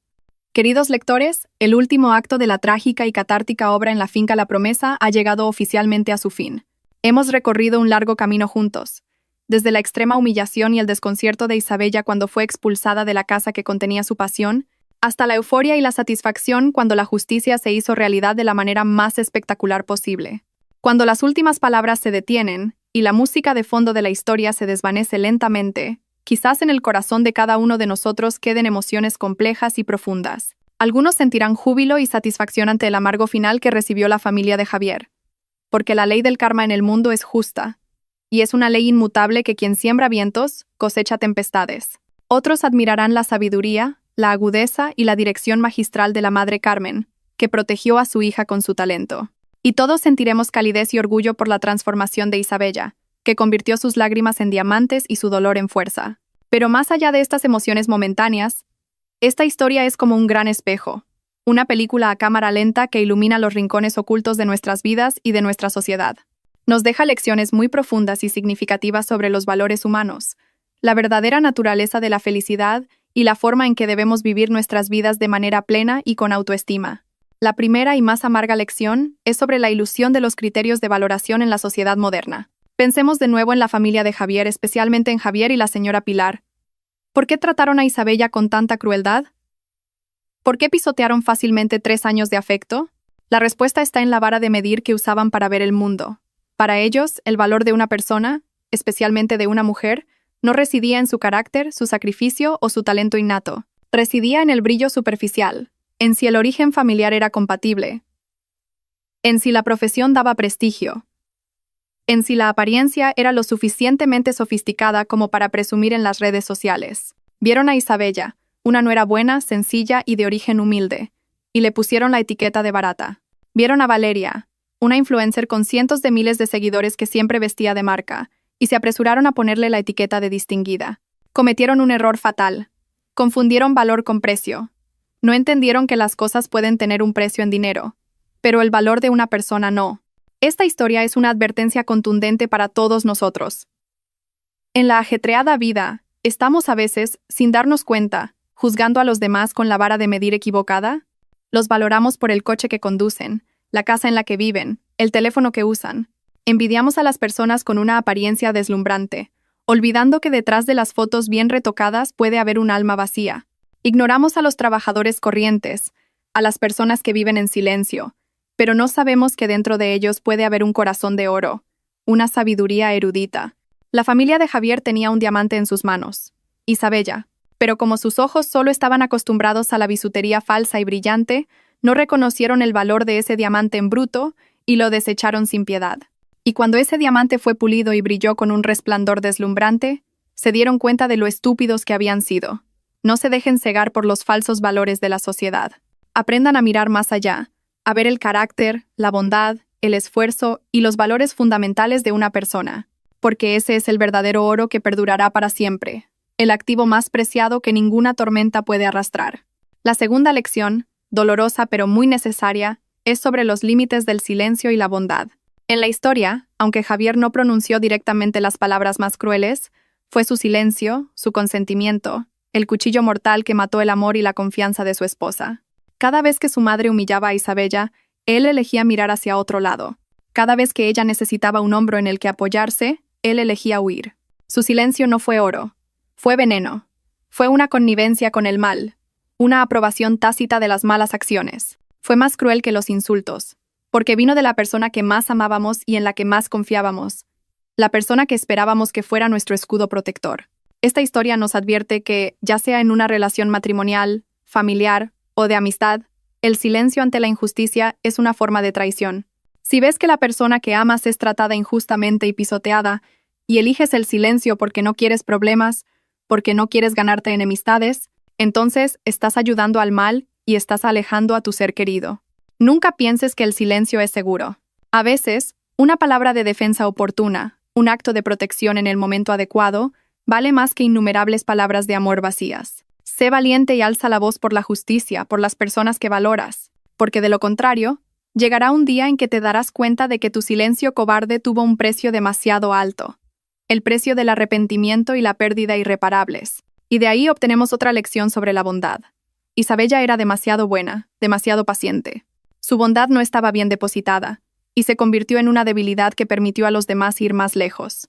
Queridos lectores, el último acto de la trágica y catártica obra En la finca La Promesa ha llegado oficialmente a su fin. Hemos recorrido un largo camino juntos, desde la extrema humillación y el desconcierto de Isabella cuando fue expulsada de la casa que contenía su pasión, hasta la euforia y la satisfacción cuando la justicia se hizo realidad de la manera más espectacular posible. Cuando las últimas palabras se detienen y la música de fondo de la historia se desvanece lentamente, quizás en el corazón de cada uno de nosotros queden emociones complejas y profundas. Algunos sentirán júbilo y satisfacción ante el amargo final que recibió la familia de Javier, porque la ley del karma en el mundo es justa, y es una ley inmutable que quien siembra vientos, cosecha tempestades. Otros admirarán la sabiduría, la agudeza y la dirección magistral de la Madre Carmen, que protegió a su hija con su talento. Y todos sentiremos calidez y orgullo por la transformación de Isabella, que convirtió sus lágrimas en diamantes y su dolor en fuerza. Pero más allá de estas emociones momentáneas, esta historia es como un gran espejo, una película a cámara lenta que ilumina los rincones ocultos de nuestras vidas y de nuestra sociedad. Nos deja lecciones muy profundas y significativas sobre los valores humanos, la verdadera naturaleza de la felicidad y la forma en que debemos vivir nuestras vidas de manera plena y con autoestima. La primera y más amarga lección es sobre la ilusión de los criterios de valoración en la sociedad moderna. Pensemos de nuevo en la familia de Javier, especialmente en Javier y la señora Pilar. ¿Por qué trataron a Isabella con tanta crueldad? ¿Por qué pisotearon fácilmente 3 años de afecto? La respuesta está en la vara de medir que usaban para ver el mundo. Para ellos, el valor de una persona, especialmente de una mujer, no residía en su carácter, su sacrificio o su talento innato. Residía en el brillo superficial, en si el origen familiar era compatible, en si la profesión daba prestigio, en si la apariencia era lo suficientemente sofisticada como para presumir en las redes sociales. Vieron a Isabella, una nuera buena, sencilla y de origen humilde, y le pusieron la etiqueta de barata. Vieron a Valeria, una influencer con cientos de miles de seguidores que siempre vestía de marca, y se apresuraron a ponerle la etiqueta de distinguida. Cometieron un error fatal. Confundieron valor con precio. No entendieron que las cosas pueden tener un precio en dinero, pero el valor de una persona no. Esta historia es una advertencia contundente para todos nosotros. En la ajetreada vida, estamos a veces, sin darnos cuenta, juzgando a los demás con la vara de medir equivocada. Los valoramos por el coche que conducen, la casa en la que viven, el teléfono que usan. Envidiamos a las personas con una apariencia deslumbrante, olvidando que detrás de las fotos bien retocadas puede haber un alma vacía. Ignoramos a los trabajadores corrientes, a las personas que viven en silencio, pero no sabemos que dentro de ellos puede haber un corazón de oro, una sabiduría erudita. La familia de Javier tenía un diamante en sus manos, Isabella, pero como sus ojos solo estaban acostumbrados a la bisutería falsa y brillante, no reconocieron el valor de ese diamante en bruto y lo desecharon sin piedad. Y cuando ese diamante fue pulido y brilló con un resplandor deslumbrante, se dieron cuenta de lo estúpidos que habían sido. No se dejen cegar por los falsos valores de la sociedad. Aprendan a mirar más allá, a ver el carácter, la bondad, el esfuerzo y los valores fundamentales de una persona, porque ese es el verdadero oro que perdurará para siempre, el activo más preciado que ninguna tormenta puede arrastrar. La segunda lección, dolorosa pero muy necesaria, es sobre los límites del silencio y la bondad. En la historia, aunque Javier no pronunció directamente las palabras más crueles, fue su silencio, su consentimiento, el cuchillo mortal que mató el amor y la confianza de su esposa. Cada vez que su madre humillaba a Isabella, él elegía mirar hacia otro lado. Cada vez que ella necesitaba un hombro en el que apoyarse, él elegía huir. Su silencio no fue oro, fue veneno. Fue una connivencia con el mal, una aprobación tácita de las malas acciones. Fue más cruel que los insultos, porque vino de la persona que más amábamos y en la que más confiábamos, la persona que esperábamos que fuera nuestro escudo protector. Esta historia nos advierte que, ya sea en una relación matrimonial, familiar o de amistad, el silencio ante la injusticia es una forma de traición. Si ves que la persona que amas es tratada injustamente y pisoteada, y eliges el silencio porque no quieres problemas, porque no quieres ganarte enemistades, entonces estás ayudando al mal y estás alejando a tu ser querido. Nunca pienses que el silencio es seguro. A veces, una palabra de defensa oportuna, un acto de protección en el momento adecuado, vale más que innumerables palabras de amor vacías. Sé valiente y alza la voz por la justicia, por las personas que valoras, porque de lo contrario, llegará un día en que te darás cuenta de que tu silencio cobarde tuvo un precio demasiado alto, el precio del arrepentimiento y la pérdida irreparables. Y de ahí obtenemos otra lección sobre la bondad. Isabella era demasiado buena, demasiado paciente. Su bondad no estaba bien depositada, y se convirtió en una debilidad que permitió a los demás ir más lejos.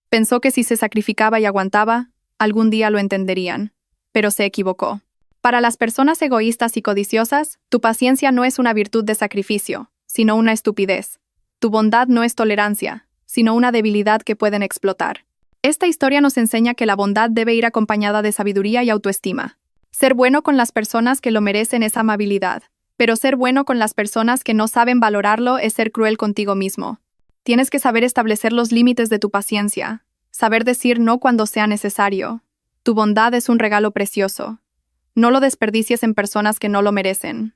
Pensó que si se sacrificaba y aguantaba, algún día lo entenderían, pero se equivocó. Para las personas egoístas y codiciosas, tu paciencia no es una virtud de sacrificio, sino una estupidez. Tu bondad no es tolerancia, sino una debilidad que pueden explotar. Esta historia nos enseña que la bondad debe ir acompañada de sabiduría y autoestima. Ser bueno con las personas que lo merecen es amabilidad, pero ser bueno con las personas que no saben valorarlo es ser cruel contigo mismo. Tienes que saber establecer los límites de tu paciencia, saber decir no cuando sea necesario. Tu bondad es un regalo precioso. No lo desperdicies en personas que no lo merecen.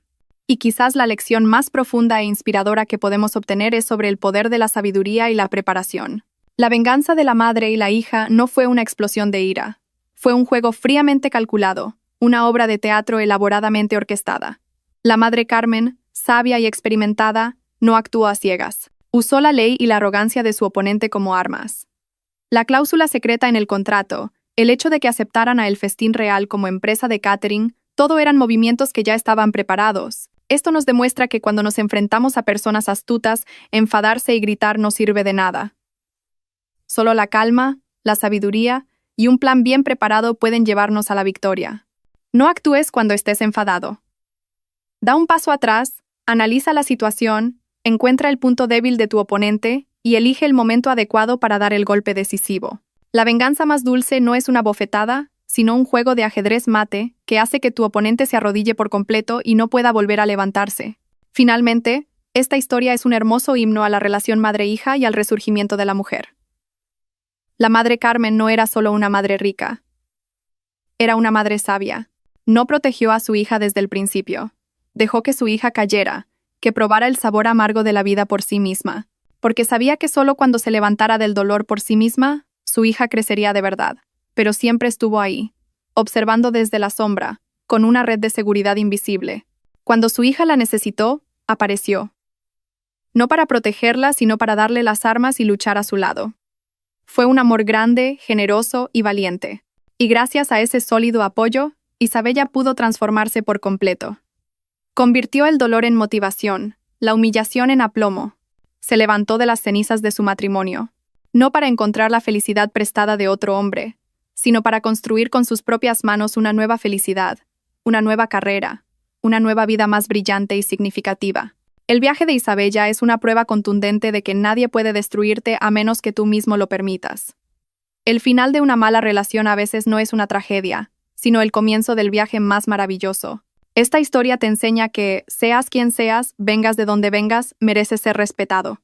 Y quizás la lección más profunda e inspiradora que podemos obtener es sobre el poder de la sabiduría y la preparación. La venganza de la madre y la hija no fue una explosión de ira. Fue un juego fríamente calculado, una obra de teatro elaboradamente orquestada. La madre Carmen, sabia y experimentada, no actuó a ciegas. Usó la ley y la arrogancia de su oponente como armas. La cláusula secreta en el contrato, el hecho de que aceptaran a El Festín Real como empresa de catering, todo eran movimientos que ya estaban preparados. Esto nos demuestra que cuando nos enfrentamos a personas astutas, enfadarse y gritar no sirve de nada. Solo la calma, la sabiduría y un plan bien preparado pueden llevarnos a la victoria. No actúes cuando estés enfadado. Da un paso atrás, analiza la situación, encuentra el punto débil de tu oponente y elige el momento adecuado para dar el golpe decisivo. La venganza más dulce no es una bofetada, sino un juego de ajedrez mate que hace que tu oponente se arrodille por completo y no pueda volver a levantarse. Finalmente, esta historia es un hermoso himno a la relación madre-hija y al resurgimiento de la mujer. La madre Carmen no era solo una madre rica. Era una madre sabia. No protegió a su hija desde el principio. Dejó que su hija cayera, que probara el sabor amargo de la vida por sí misma, porque sabía que solo cuando se levantara del dolor por sí misma, su hija crecería de verdad. Pero siempre estuvo ahí, observando desde la sombra, con una red de seguridad invisible. Cuando su hija la necesitó, apareció. No para protegerla, sino para darle las armas y luchar a su lado. Fue un amor grande, generoso y valiente. Y gracias a ese sólido apoyo, Isabella pudo transformarse por completo. Convirtió el dolor en motivación, la humillación en aplomo. Se levantó de las cenizas de su matrimonio, no para encontrar la felicidad prestada de otro hombre, sino para construir con sus propias manos una nueva felicidad, una nueva carrera, una nueva vida más brillante y significativa. El viaje de Isabella es una prueba contundente de que nadie puede destruirte a menos que tú mismo lo permitas. El final de una mala relación a veces no es una tragedia, sino el comienzo del viaje más maravilloso. Esta historia te enseña que, seas quien seas, vengas de donde vengas, mereces ser respetado.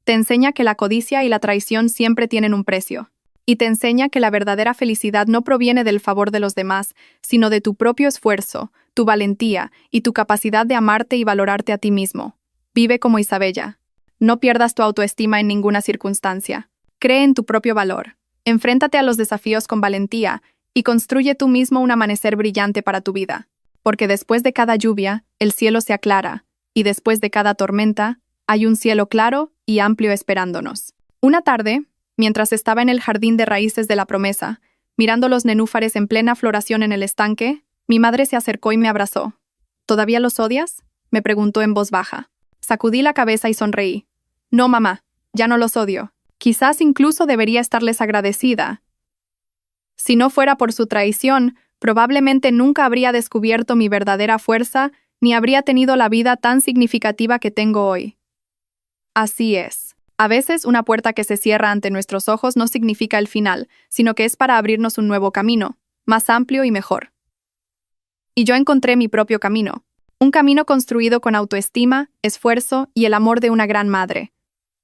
Te enseña que la codicia y la traición siempre tienen un precio. Y te enseña que la verdadera felicidad no proviene del favor de los demás, sino de tu propio esfuerzo, tu valentía y tu capacidad de amarte y valorarte a ti mismo. Vive como Isabella. No pierdas tu autoestima en ninguna circunstancia. Cree en tu propio valor. Enfréntate a los desafíos con valentía y construye tú mismo un amanecer brillante para tu vida. Porque después de cada lluvia, el cielo se aclara, y después de cada tormenta, hay un cielo claro y amplio esperándonos. Una tarde, mientras estaba en el jardín de raíces de la promesa, mirando los nenúfares en plena floración en el estanque, mi madre se acercó y me abrazó. ¿Todavía los odias?, me preguntó en voz baja. Sacudí la cabeza y sonreí. No, mamá, ya no los odio. Quizás incluso debería estarles agradecida. Si no fuera por su traición, probablemente nunca habría descubierto mi verdadera fuerza ni habría tenido la vida tan significativa que tengo hoy. Así es. A veces una puerta que se cierra ante nuestros ojos no significa el final, sino que es para abrirnos un nuevo camino, más amplio y mejor. Y yo encontré mi propio camino. Un camino construido con autoestima, esfuerzo y el amor de una gran madre.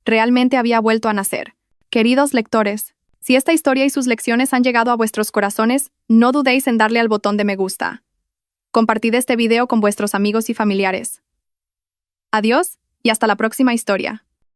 Realmente había vuelto a nacer. Queridos lectores, si esta historia y sus lecciones han llegado a vuestros corazones, no dudéis en darle al botón de me gusta. Compartid este video con vuestros amigos y familiares. Adiós, y hasta la próxima historia.